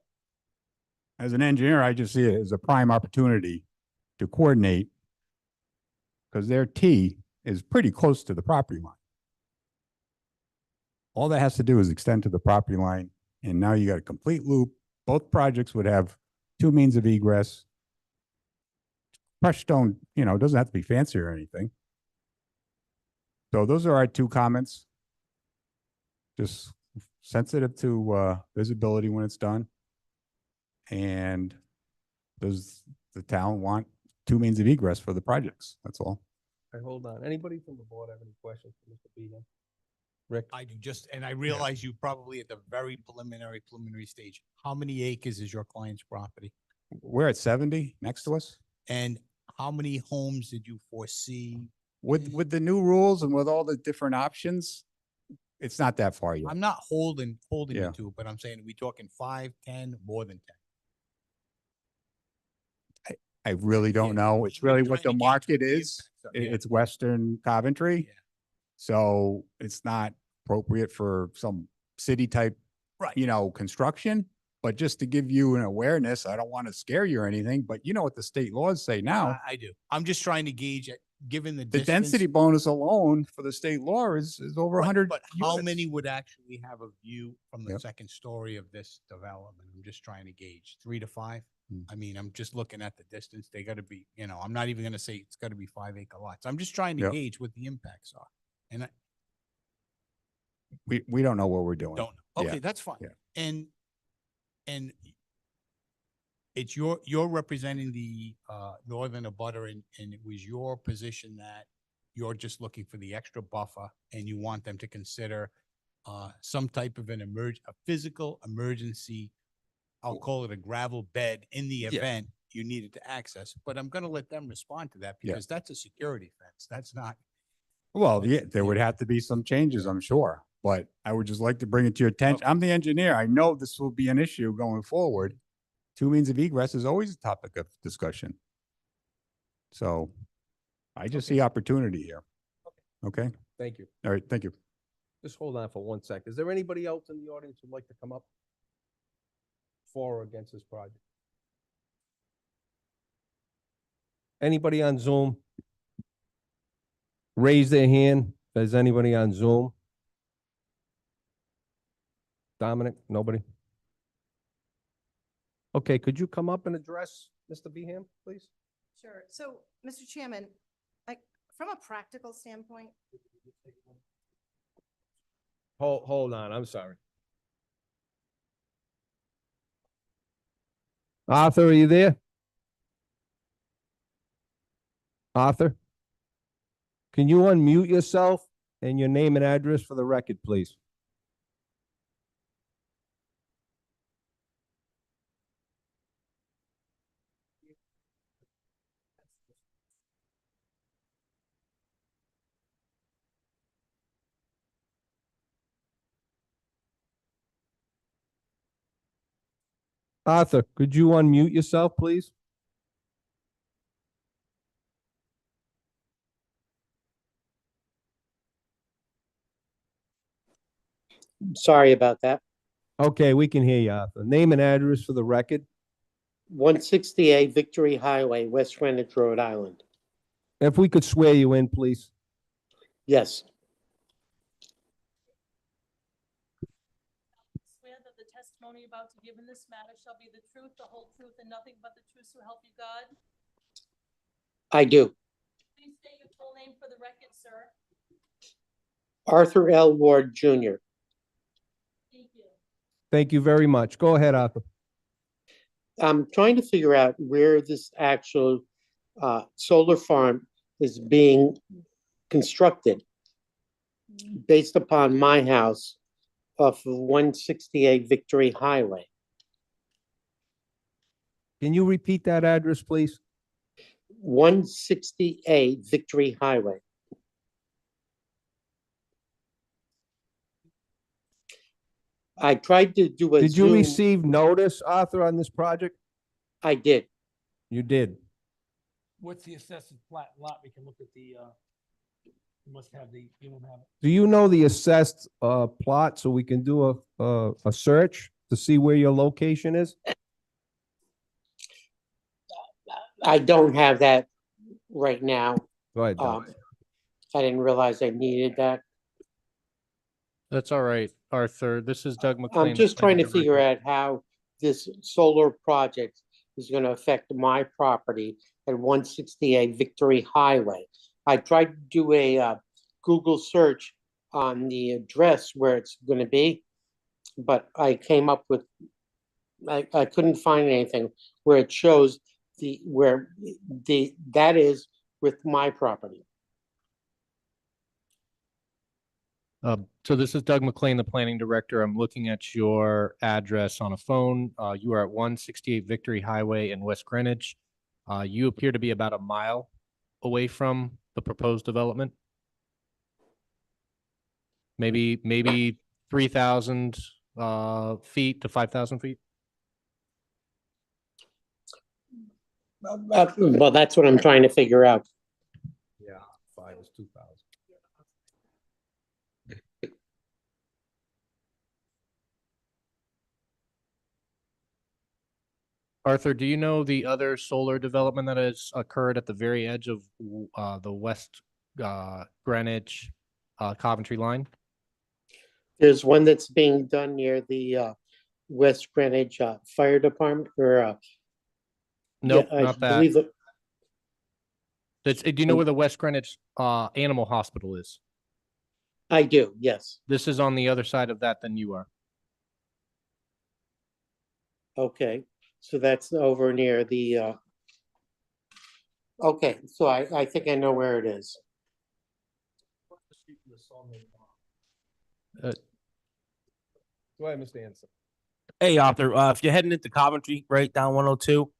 as an engineer, I just see it as a prime opportunity to coordinate because their T is pretty close to the property line. All that has to do is extend to the property line, and now you got a complete loop. Both projects would have 2 means of egress. Crushed stone, doesn't have to be fancy or anything. So those are our 2 comments. Just sensitive to visibility when it's done. And does the town want 2 means of egress for the projects? That's all. Okay, hold on. Anybody from the board have any questions for Mr. Behan? Rick? I do and I realize you probably at the very preliminary stage. How many acres is your client's property? We're at 70 next to us. And how many homes did you foresee? With the new rules and with all the different options, it's not that far yet. I'm not holding Yeah. you to, it, but I'm saying, are we talking 5, 10, more than 10? I really don't know. It's We're really what the trying to gauge market the is. impact, so, yeah. It's Western Coventry. Yeah. So it's not appropriate for some city type, Right. construction. But just to give you an awareness, I don't want to scare you or anything, but you know what the state laws say now. I do. I'm just trying to gauge it, given the The distance. density bonus alone for the state law is over Right, 100 But how units. many would actually have a view from the Yep. second story of this development? I'm just trying to gauge 3 to 5. Hmm. I mean, I'm just looking at the distance. They gotta be, I'm not even gonna say it's gotta be 5-acre lots. I'm just trying to Yep. gauge what the impacts are. And I We don't know what we're doing. don't know. Yeah, Okay, that's fine. yeah. And it's you're representing the northern abutter and it was your position that you're just looking for the extra buffer and you want them to consider some type of a physical emergency. I'll call it a gravel bed in the event you needed to access, but I'm gonna let them respond to that Yeah. because that's a security fence. That's not. Well, yeah, there would have to be some changes, I'm sure, but I would just like to bring it to your attention. Okay. I'm the engineer. I know this will be an issue going forward. 2 means of egress is always a topic of discussion. So I just see opportunity here. Okay, Thank you. all right, thank you. Just hold on for 1 sec. Is there anybody else in the audience who'd like to come up for or against this project? Anybody on Zoom? Raise their hand. If there's anybody on Zoom? Dominic, nobody? Okay, could you come up and address Mr. Behan, please? Sure. So, Mr. Chairman, like, from a practical standpoint, Hold on, I'm sorry. Arthur, are you there? Arthur? Can you unmute yourself and your name and address for the record, please? Arthur, could you unmute yourself, please? Sorry about that. Okay, we can hear you, Arthur. Name and address for the record. 168 Victory Highway, West Greenwich, Rhode Island. If we could swear you in, please. Yes, Swear that the testimony you're about to give in this matter shall be the truth, the whole truth, and nothing but the truth, so help you God. I do. Please state your full name for the record, sir. Arthur L. Ward Jr. Thank you. Thank you very much. Go ahead, Arthur. I'm trying to figure out where this actual solar farm is being constructed based upon my house off of 168 Victory Highway. Can you repeat that address, please? 168 Victory Highway. I tried to do a Did you Zoom. receive notice, Arthur, on this project? I did. You did. What's the assessed plat lot? We can look at the, you must have the, you don't have it. Do you know the assessed plot so we can do a search to see where your location is? I don't have that right now. Go ahead, Doc. I didn't realize I needed that. That's all right, Arthur. This is Doug McLean. I'm just trying to figure out how this solar project is going to affect my property at 168 Victory Highway. I tried to do a Google search on the address where it's going to be, but I came up with, I couldn't find anything where it shows that is with my property. So this is Doug McLean, the planning director. I'm looking at your address on a phone. You are at 168 Victory Highway in West Greenwich. You appear to be about a mile away from the proposed development. Maybe 3,000 feet to 5,000 feet. Well, that's what I'm trying to figure out. Yeah, 5 is 2,000. Arthur, do you know the other solar development that has occurred at the very edge of the West Greenwich Coventry line? There's one that's being done near the West Greenwich Fire Department, or Nope, I not that. believe it. Do you know where the West Greenwich Animal Hospital is? I do, yes. This is on the other side of that than you are. Okay, so that's over near the. Okay, so I think I know where it is. Go ahead, Mr. Anderson. Hey, Arthur, if you're heading into Coventry, right down 102,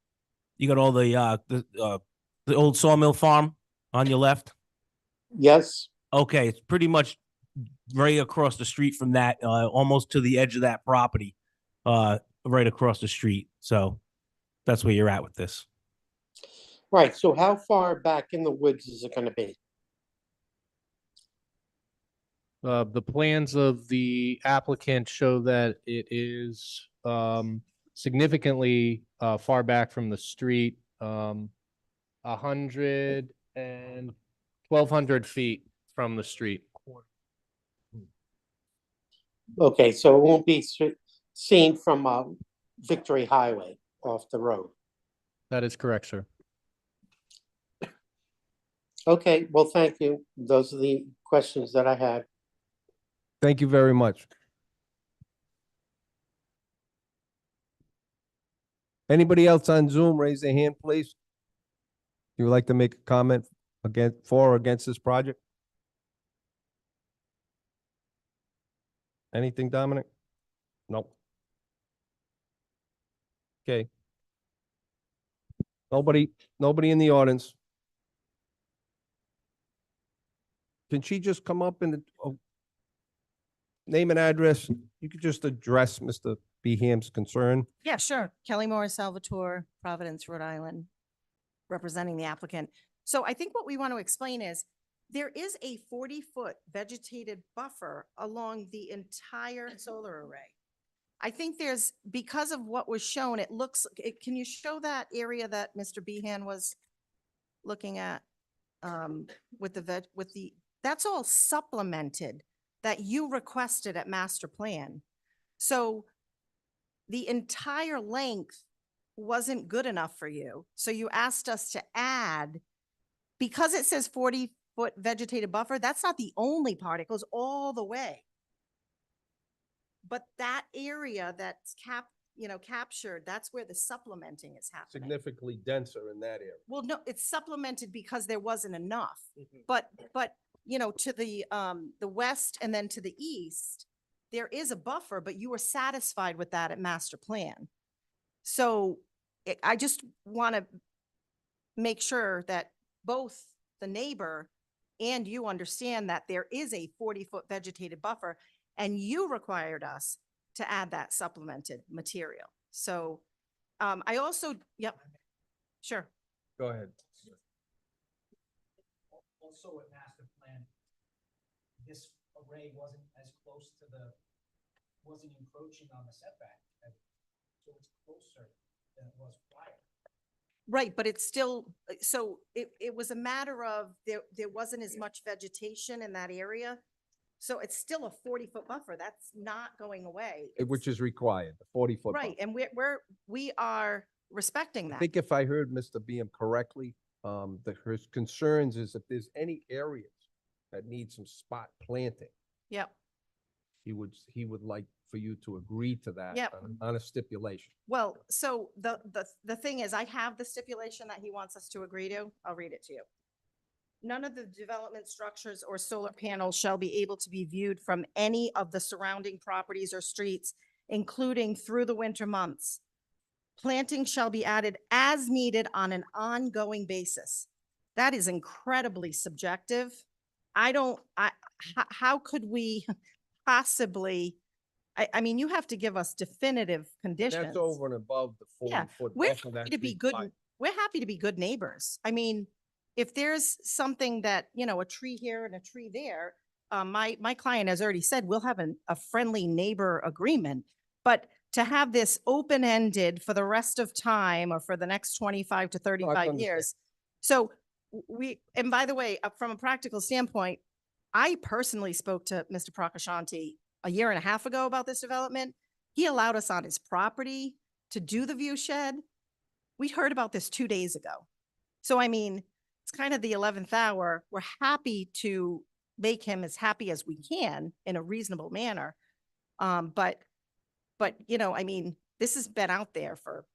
you got all the old sawmill farm on your left. Yes. Okay, it's pretty much right across the street from that, almost to the edge of that property, right across the street. So that's where you're at with this. Right, so how far back in the woods is it gonna be? The plans of the applicant show that it is significantly far back from the street, 100 and 1,200 feet from the street. Okay, so it won't be seen from Victory Highway off the road. That is correct, sir. Okay, well, thank you. Those are the questions that I had. Thank you very much. Anybody else on Zoom, raise their hand, please. You would like to make a comment for or against this project? Anything, Dominic? Nope. Okay. Nobody in the audience. Can she just come up and, name and address? You could just address Mr. Beham's concern. Yeah, sure. Kelly Moore Salvatore, Providence, Rhode Island, representing the applicant. So I think what we want to explain is there is a 40-foot vegetated buffer along the entire solar array. I think there's, because of what was shown, it looks, can you show that area that Mr. Behan was looking at? With the, that's all supplemented that you requested at master plan. So the entire length wasn't good enough for you. So you asked us to add, because it says 40-foot vegetated buffer, that's not the only part. It goes all the way. But that area that's captured, that's where the supplementing is happening. Significantly denser in that area. Well, no, it's supplemented because there wasn't enough. But, to the west and then to the east, there is a buffer, but you were satisfied with that at master plan. So I just want to make sure that both the neighbor and you understand that there is a 40-foot vegetated buffer, and you required us to add that supplemented material. So I also, yep, sure. Go ahead. Also at master plan, this array wasn't as close to wasn't encroaching on the setback. So it's closer than it was prior. Right, but it's still, so it was a matter of there wasn't as much vegetation in that area. So it's still a 40-foot buffer. That's not going away. Which is required, the 40-foot. Right, and we are respecting I that. think if I heard Mr. Beam correctly, his concerns is if there's any areas that need some spot planting, Yep. he would like for you to agree to that Yep. on a stipulation. Well, so the thing is, I have the stipulation that he wants us to agree to. I'll read it to you. None of the development structures or solar panels shall be able to be viewed from any of the surrounding properties or streets, including through the winter months. Planting shall be added as needed on an ongoing basis. That is incredibly subjective. How could we possibly, I mean, you have to give us definitive conditions. That's over and above the Yeah, 40-foot. we're buffer happy that's to be good. required. We're happy to be good neighbors. I mean, if there's something that, a tree here and a tree there, my client has already said, we'll have a friendly neighbor agreement. But to have this open-ended for the rest of time or for the next 25 to 35 understand. years. So and by the way, from a practical standpoint, I personally spoke to Mr. Prakashanti a year and a half ago about this development. He allowed us on his property to do the view shed. We heard about this 2 days ago. So, I mean, it's kind of the 11th hour. We're happy to make him as happy as we can in a reasonable manner. But, I mean, this has been out there for,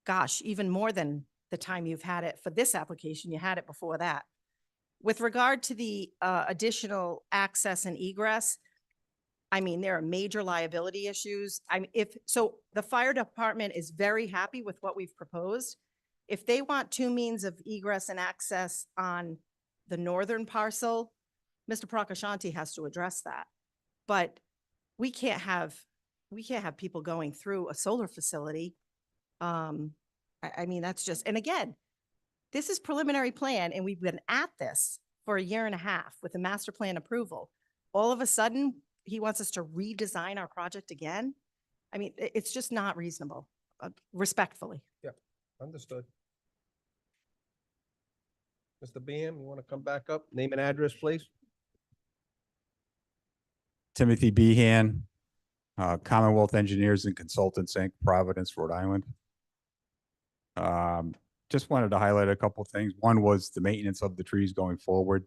gosh, even more than the time you've had it for this application. You had it before that. With regard to the additional access and egress, I mean, there are major liability issues. So the fire department is very happy with what we've proposed. If they want two means of egress and access on the northern parcel, Mr. Prakashanti has to address that. But we can't have people going through a solar facility. I mean, that's just, and again, this is preliminary plan, and we've been at this for a year and a half with the master plan approval. All of a sudden, he wants us to redesign our project again. I mean, it's just not reasonable, respectfully. Yeah, understood. Mr. Beam, you want to come back up? Name and address, please. Timothy Behan, Commonwealth Engineers and Consultants, Inc., Providence, Rhode Island. Just wanted to highlight a couple of things. One was the maintenance of the trees going forward.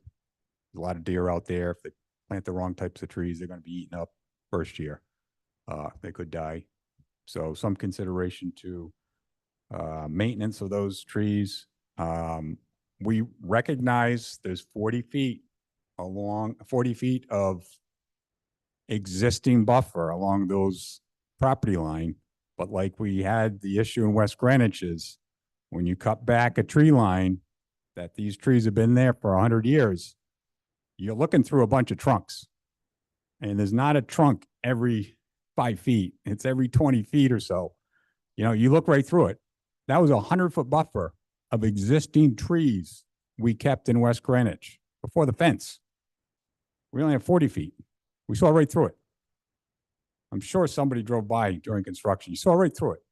There's a lot of deer out there. If they plant the wrong types of trees, they're going to be eaten up first year. They could die. So some consideration to maintenance of those trees. we recognize there's 40 feet along, 40 feet of existing buffer along those property line. But like we had the issue in West Greenwich is when you cut back a tree line, that these trees have been there for 100 years, you're looking through a bunch of trunks. And there's not a trunk every 5 feet. It's every 20 feet or so. You know, you look right through it. That was a 100-foot buffer of existing trees we kept in West Greenwich before the fence. We only have 40 feet. We saw right through it. I'm sure somebody drove by during construction. You saw right through it.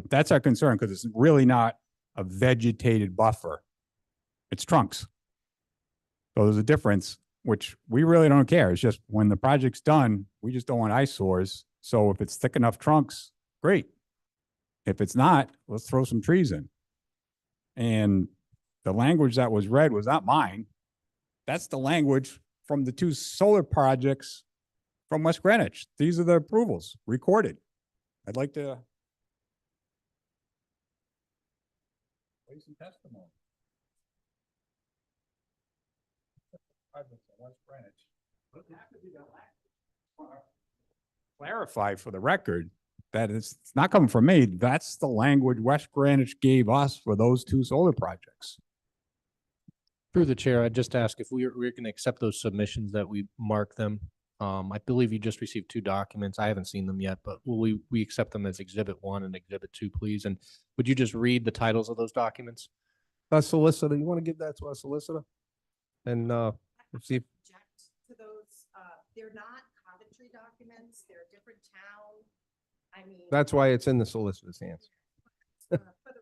That's our concern because it's really not a vegetated buffer. It's trunks. So there's a difference, which we really don't care. It's just when the project's done, we just don't want eyesores. So if it's thick enough trunks, great. If it's not, let's throw some trees in. And the language that was read was not mine. That's the language from the 2 solar projects from West Greenwich. These are the approvals recorded. I'd like to. Wait some testimony. West Greenwich. Clarify for the record that it's not coming from me. That's the language West Greenwich gave us for those 2 solar projects. Through the chair, I'd just ask if we're going to accept those submissions that we mark them. I believe you just received 2 documents. I haven't seen them yet, but will we accept them as Exhibit 1 and Exhibit 2, please? And would you just read the titles of those documents? Our solicitor, you want to give that to our solicitor? And, see if, Object to those, they're not Coventry documents, they're a different town. I mean. that's why it's in the solicitor's hands. For the record.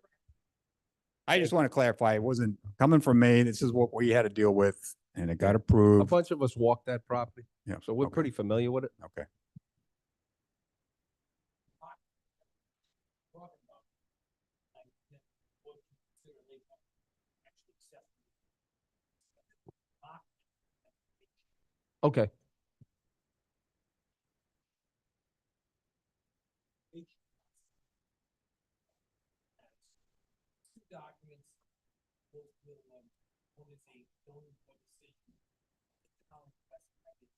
I just want to clarify, it wasn't coming from me. This is what we had to deal with and it got A approved. bunch of us walked that property, Yeah, so we're okay. pretty familiar with it. Okay. Okay. Documents. One is a zoning board decision. The town of West Greenwich.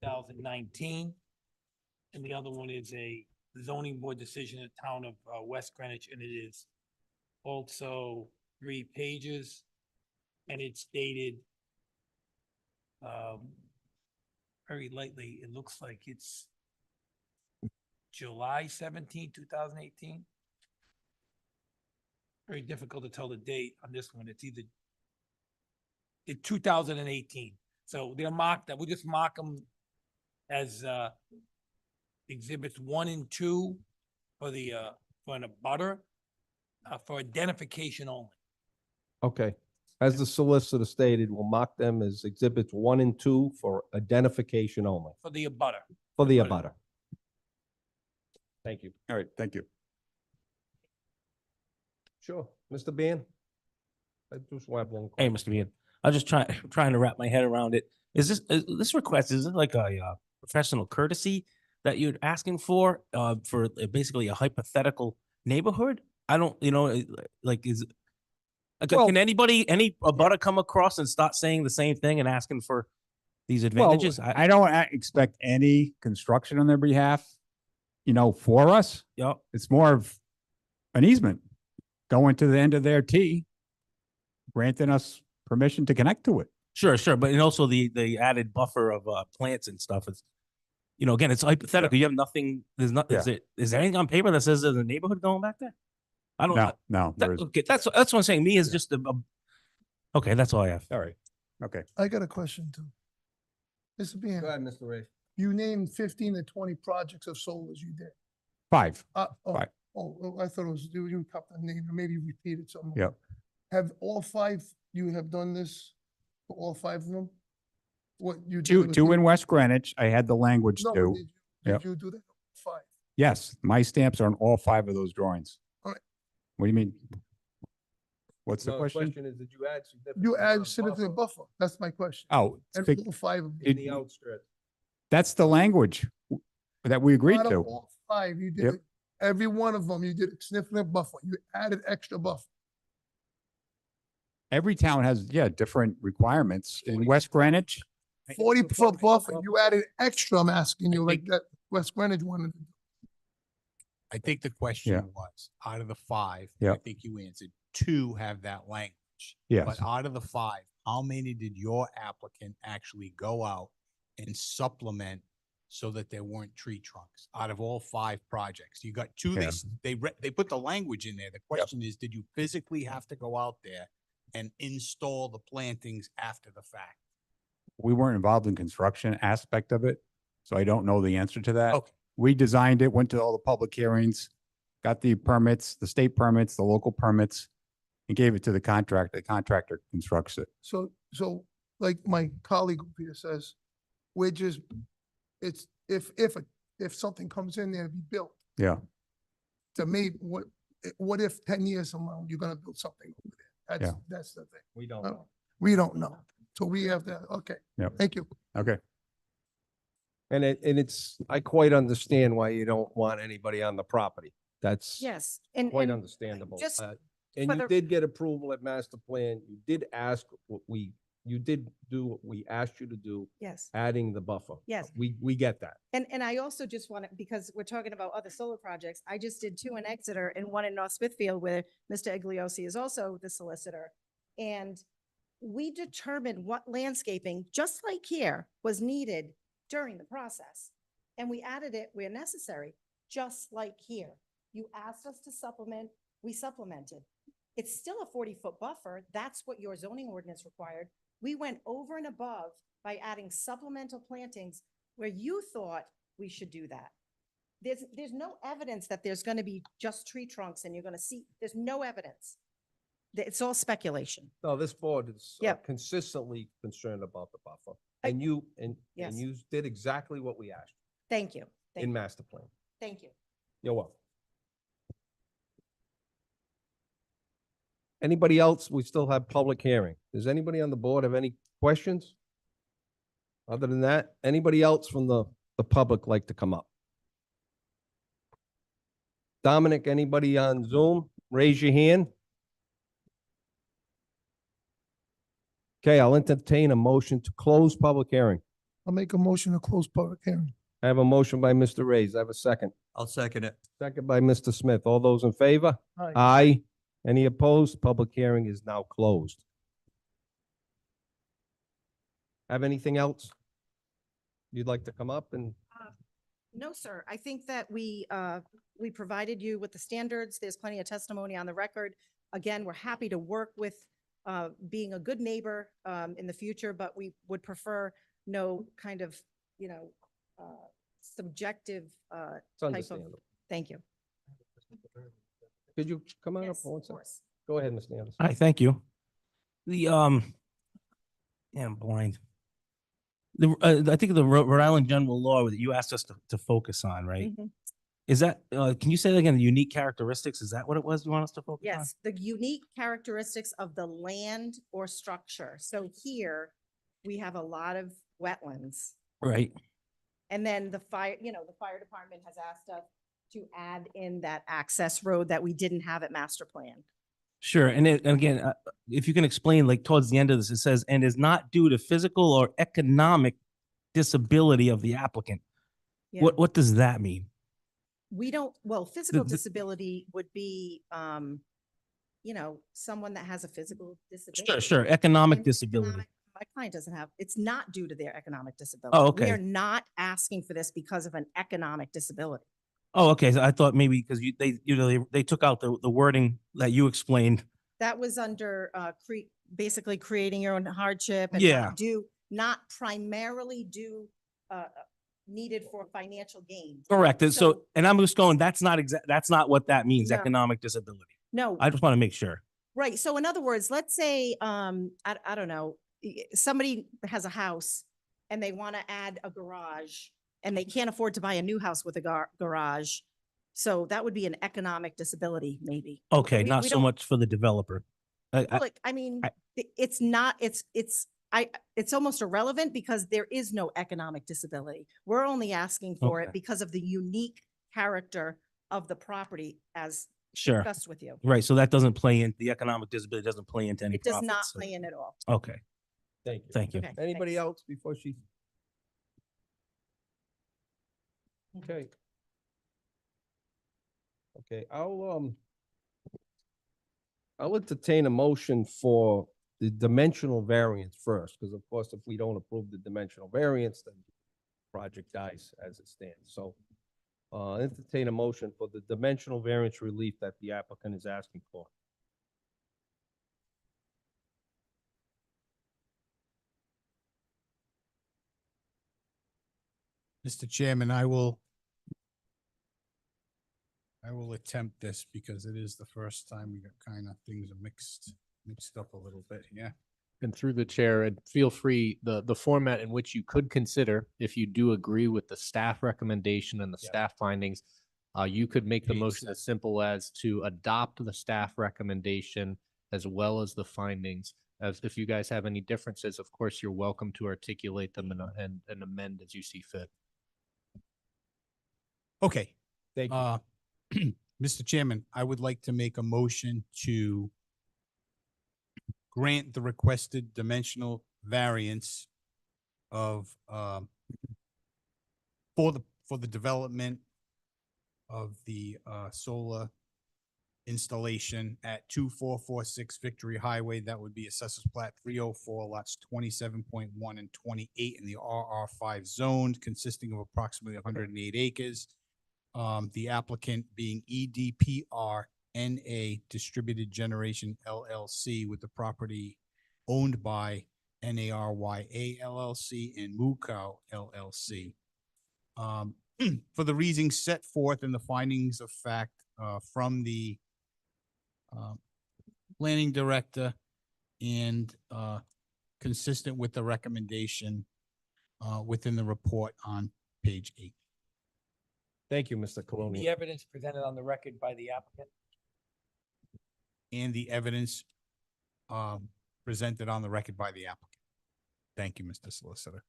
(2019), and the other one is a zoning board decision in the town of West Greenwich, and it is also 3 pages, and it's dated very lightly. It looks like it's July 17, 2018. Very difficult to tell the date on this one. It's 2018. So they're marked that we just mark them as exhibits 1 and 2 for the for an abutter for identification only. Okay. As the solicitor stated, we'll mark them as exhibits 1 and 2 for identification only, For the abutter. for the Abutter. abutter. Thank you. All right, thank you. Sure. Mr. Bean? I just have one. Hey, Mr. Bean, I'm just trying to wrap my head around it. Is this request, is it like a professional courtesy that you're asking for basically a hypothetical neighborhood? I don't, like, Well- can any abutter come across and start saying the same thing and asking for these advantages? Well, I don't expect any construction on their behalf, for us. Yeah. It's more of an easement going to the end of their T, granting us permission to connect to it. Sure, but and also the added buffer of plants and stuff is, again, it's hypothetical. You have nothing. There's not. Yeah. Is there anything on paper that says there's a neighborhood going back there? I don't know. No, there isn't. Okay, that's what I'm saying. Me is just okay. That's all I have. All right, okay. I got a question too. Mr. Go Bean, ahead, Mr. Ray. you named 15 to 20 projects of solars you did. 5. Oh, Right. I thought it was, you kept the name, or maybe you repeated something. Yep. Have all 5, you have done this for all 5 of them? What you did with Two the- in West Greenwich. I had the language No, but too. did Yep. you do that? 5. Yes, my stamps are on all 5 of those drawings. All right. What do you mean? What's the No, question? is, did you add significant? You amount add of significant buffer. That's my question. Oh, it's And fig- all five of them. In the outskirts. that's the language that we agreed Out of to. all five, you did, Yep. it. Every one of them, you did a significant buffer. You added extra buffer. Every town has, different requirements. In West Greenwich, 40-foot buffer, you added extra, I'm asking you, like that West Greenwich wanted. I think the Yeah. question was, out of the five, I Yep. think you answered, two have that language. Yes. But out of the five, how many did your applicant actually go out and supplement so that there weren't tree trunks out of all five projects? You got two, Yeah. they put the language in there. The question is, did you physically have to go out there and install the plantings after the fact? we weren't involved in construction aspect of it, so I don't know the answer to that. Okay. We designed it, went to all the public hearings, got the permits, the state permits, the local permits, and gave it to the contractor. The contractor constructs it. So like my colleague over here says, we're just, it's, if something comes in there to be built, Yeah. to me, what if 10 years from now, you're gonna build something over there? Yeah. That's the thing. We don't Uh, know. We don't know. So we have that, okay. Yep. Thank you. Okay. And it's, I quite understand why you don't want anybody on the property. That's Yes, and, quite and understandable. just And for you the- did get approval at master plan. You did ask you did do what we asked you to do, yes. adding the buffer. Yes. We get that. And I also just want to, because we're talking about other solar projects, I just did two in Exeter and one in North Smithfield where Mr. Igliosi is also the solicitor. And we determined what landscaping, just like here, was needed during the process. And we added it where necessary, just like here. You asked us to supplement, we supplemented. It's still a 40-foot buffer. That's what your zoning ordinance required. We went over and above by adding supplemental plantings where you thought we should do that. There's no evidence that there's going to be just tree trunks and you're going to see, there's no evidence. It's all speculation. No, this board is Yep. consistently concerned about the buffer. I- And you, and Yes. you did exactly what we asked Thank you. Thank in you. master plan. Thank you. You're welcome. Anybody else? We still have public hearing. Does anybody on the board have any questions? Other than that, anybody else from the public like to come up? Dominic, anybody on Zoom? Raise your hand. Okay, I'll entertain a motion to close public hearing. I'll make a motion to close public hearing. I have a motion by Mr. Reyes. I have a second. I'll second it. Second by Mr. Smith. All those in favor? Aye. Aye. Any opposed? Public hearing is now closed. Have anything else you'd like to come up and? No, sir. I think that we provided you with the standards. There's plenty of testimony on the record. Again, we're happy to work with being a good neighbor in the future, but we would prefer no kind of, subjective It's type of. understandable. Thank you. Could you come on up Yes, for one of second? course. Go ahead, Mr. Anderson. Hi, thank you. Yeah, I'm blind. I think the Rhode Island general law that you asked us to focus on, right? Mhm. Is that, can you say that again, the unique characteristics? Is that what it was you want us to focus on? Yes, the unique characteristics of the land or structure. So here, we have a lot of wetlands. Right. And then the fire department has asked us to add in that access road that we didn't have at master plan. Sure. And again, if you can explain, like towards the end of this, it says, and is not due to physical or economic disability of the applicant. Yeah. What does that mean? Physical the- disability would be, someone that has a physical disability. Sure. Economic And disability. My client doesn't have, it's not due to their economic disability. Oh, We okay. are not asking for this because of an economic disability. Oh, okay. So I thought maybe because they took out the wording that you explained. That was under, basically creating your own hardship and Yeah. not primarily needed for financial gain. Correct. And So- so, and I'm just going, that's not what that means, No. economic disability. No, I just want to make sure. right. So in other words, let's say, I don't know, somebody has a house and they want to add a garage and they can't afford to buy a new house with a garage. So that would be an economic disability, maybe. Okay, We- not we so don't- much for the developer. Like, I mean, it's not, it's almost irrelevant because there is no economic disability. We're only asking for it Okay. because of the unique character of the property as Sure. discussed with you. Right, so that doesn't play in, the economic disability doesn't play into any It does not profits. play in at all. Okay, Thank you. thank you. Okay, Anybody thanks. else before she? Okay. Okay, I'll entertain a motion for the dimensional variance first, because of course, if we don't approve the dimensional variance, then the project dies as it stands. So entertain a motion for the dimensional variance relief that the applicant is asking for. Mr. Chairman, I will attempt this because it is the first time we got kind of things are mixed up a little bit here. And through the chair, and feel free, the format in which you could consider, if you do agree with the staff recommendation and the staff findings, you could make the motion as simple as to adopt the staff recommendation as well as the findings. As if you guys have any differences, of course, you're welcome to articulate them and amend as you see fit. Okay. Thank you. Mr. Chairman, I would like to make a motion to grant the requested dimensional variance of, for the development of the, solar installation at 2446 Victory Highway. That would be Assessors Plat 304, lots 27.1 and 28 in the RR5 zone, consisting of approximately 108 acres. The applicant being EDPR NA Distributed Generation LLC, with the property owned by NARYA LLC and Mukau LLC. For the reasons set forth in the findings of fact from the planning director and consistent with the recommendation within the report on page 8. Thank you, Mr. Colonial. The evidence presented on the record by the applicant. And the evidence presented on the record by the applicant. Thank you, Mr. Solicitor.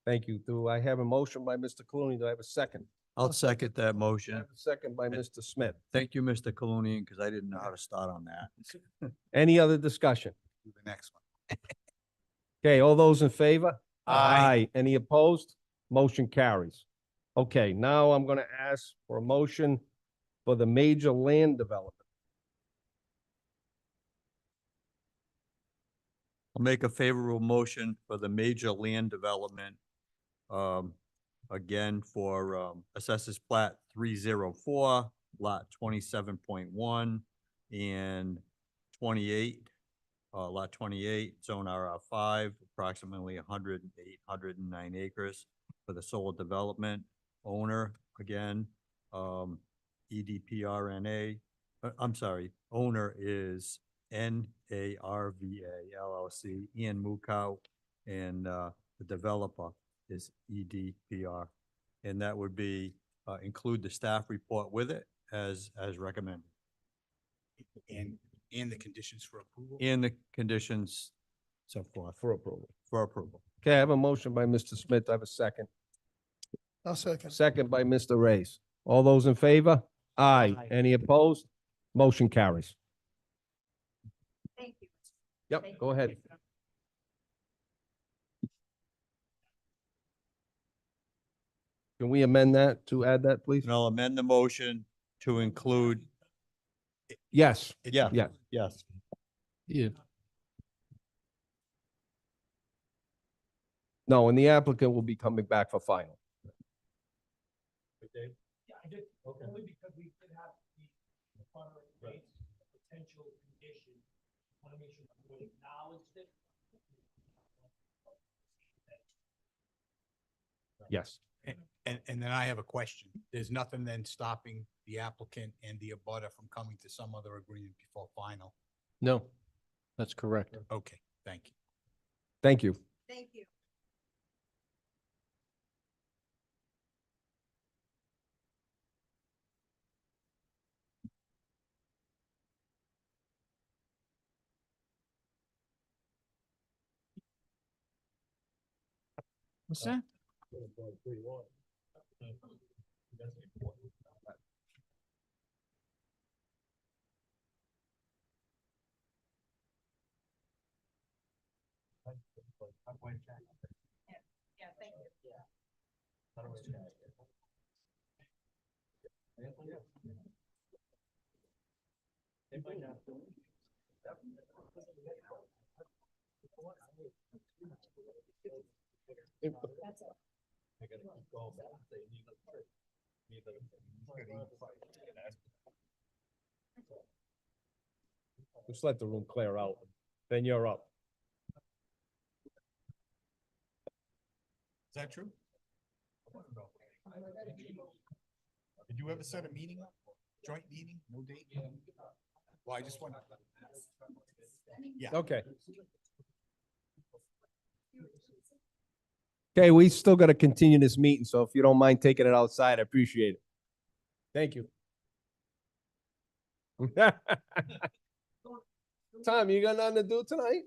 Thank you. Do I have a motion by Mr. Clooney? Do I have a second? I'll second that I motion. have a second by Mr. Smith. Thank you, Mr. Colonian, because I didn't know how to start on that. Any other discussion? Do the next one. Okay, all those in favor? Aye. Any opposed? Motion carries. Okay, now I'm gonna ask for a motion for the major land development. I'll make a favorable motion for the major land development. Again, for Assessors Plat 304, lot 27.1 and 28, lot 28, zone RR5, approximately 108, 109 acres for the solar development. Owner, again, EDPRNA, I'm sorry, owner is NARVA LLC, Ian Mukau, and the developer is EDPR. And that would be, include the staff report with it as recommended. And the conditions for approval. And the conditions so forth. For approval. For approval. Okay, I have a motion by Mr. Smith. I have a second. I'll second. Second by Mr. Reyes. All those in favor? Aye. Any opposed? Motion carries. Thank you. Yep, go ahead. Can we amend that to add that, please? And I'll amend the motion to include, Yes. yeah, Yeah. yes. Yeah. No, and the applicant will be coming back for final. Yeah, I did, only because we did have the front rates, potential condition. Want to make sure that we acknowledged it. Yes. And then I have a question. There's nothing then stopping the applicant and the abutter from coming to some other agreement before final. No, that's correct. Okay, thank you. Thank you. Thank you. What's that? Yeah, thank you. Just let the room clear out, then you're up. Is that true? Did you ever set a meeting up? Joint meeting, no date? Well, I just want. Yeah. Okay. Okay, we still got to continue this meeting, so if you don't mind taking it outside, I appreciate it. Thank you. Tom, you got nothing to do tonight?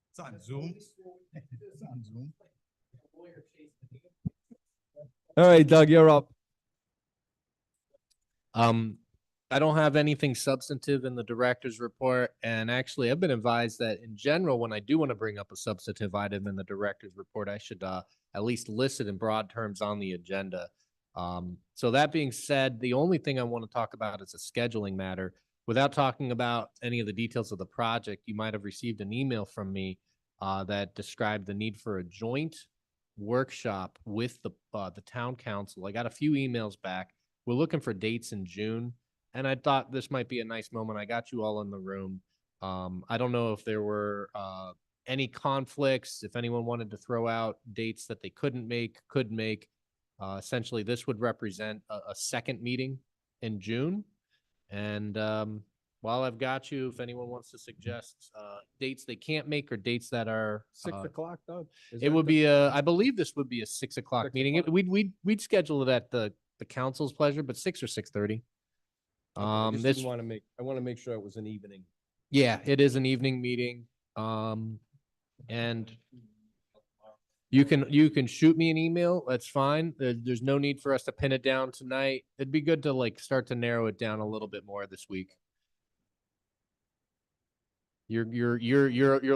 It's on Zoom. It's on Zoom. All right, Doug, you're up. I don't have anything substantive in the director's report, and actually I've been advised that in general, when I do want to bring up a substantive item in the director's report, I should at least list it in broad terms on the agenda. So that being said, the only thing I want to talk about is a scheduling matter. Without talking about any of the details of the project, you might have received an email from me that described the need for a joint workshop with the town council. I got a few emails back. We're looking for dates in June, and I thought this might be a nice moment. I got you all in the room. I don't know if there were any conflicts, if anyone wanted to throw out dates that they couldn't make, could make. Essentially, this would represent a second meeting in June. And while I've got you, if anyone wants to suggest dates they can't make or dates that are 6 o'clock, Doug? Is it that would the- be I believe this would be a 6 o'clock 6 meeting. o'clock? We'd schedule it at the council's pleasure, but 6 or 6:30. I just This didn't want to make, I want to make sure it was an evening. yeah, it is an evening meeting. And you can shoot me an email. That's fine. There's no need for us to pin it down tonight. It'd be good to like start to narrow it down a little bit more this week. Your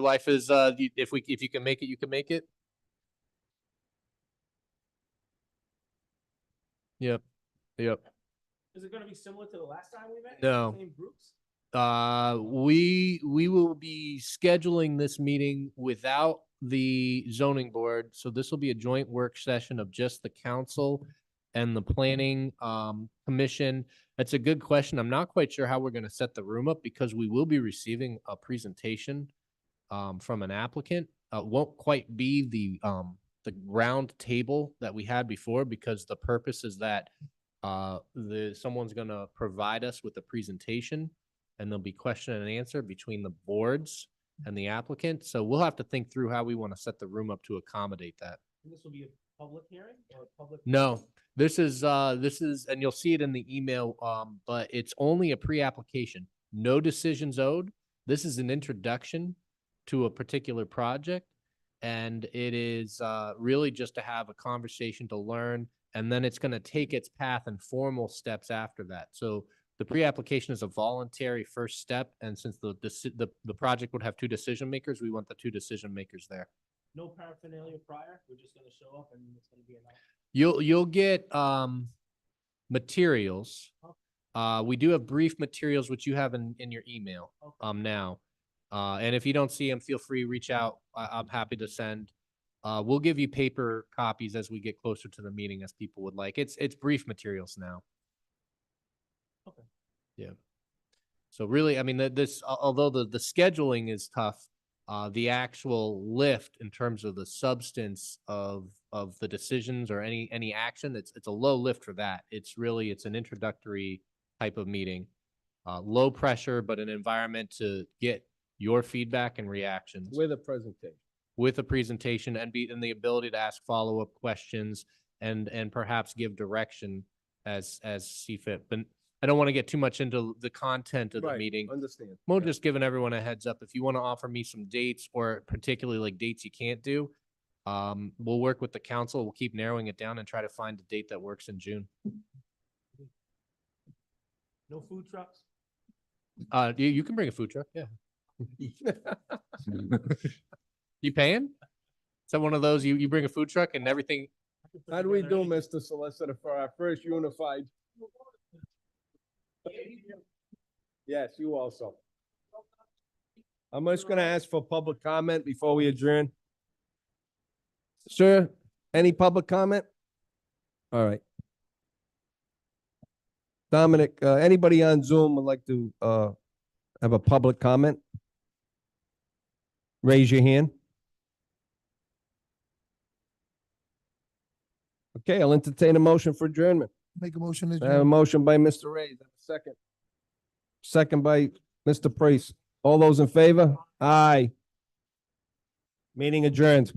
life is if you can make it, you can make it. Yep. Is it gonna be similar to the last time we met? No. Same groups? We will be scheduling this meeting without the zoning board. So this will be a joint work session of just the council and the planning commission. That's a good question. I'm not quite sure how we're going to set the room up because we will be receiving a presentation from an applicant. Won't quite be the round table that we had before because the purpose is that someone's going to provide us with a presentation and there'll be question and answer between the boards and the applicant. So we'll have to think through how we want to set the room up to accommodate that. And this will be a public hearing or a public? No, this is, and you'll see it in the email, but it's only a pre-application. No decisions owed. This is an introduction to a particular project. And it is really just to have a conversation to learn. And then it's going to take its path and formal steps after that. So the pre-application is a voluntary first step. And since the project would have two decision makers, we want the two decision makers there. No paraphernalia prior? We're just gonna show up and it's gonna be enough? You'll get materials. We do have brief materials, which you have in your email now. And if you don't see them, feel free, reach out. I'm happy to send. We'll give you paper copies as we get closer to the meeting as people would like. It's brief materials now. Okay. Yeah. So really, I mean, although the scheduling is tough, the actual lift in terms of the substance of the decisions or any action, it's a low lift for that. It's an introductory type of meeting. Low pressure, but an environment to get your feedback and reactions. With a presentation. With a presentation and the ability to ask follow-up questions and perhaps give direction as see fit. But I don't want to get too much into the content of the Right, meeting. Understand. More Yeah. just giving everyone a heads up. If you want to offer me some dates or particularly like dates you can't do, we'll work with the council. We'll keep narrowing it down and try to find a date that works in June. No food trucks? You can bring a food truck. Yeah. You paying? Is that one of those, you bring a food truck and everything? How do we do, Mr. Solicitor, for our first unified? Yes, you also. I'm just gonna ask for public comment before we adjourn. Sir, any public comment? All right. Dominic, anybody on Zoom would like to, have a public comment? Raise your hand. Okay, I'll entertain a motion for adjournment. Make a motion to I have a adjourn. motion by Mr. Ray. Is there a second? Second by Mr. Priest. All those in favor? Aye. Meeting adjourned.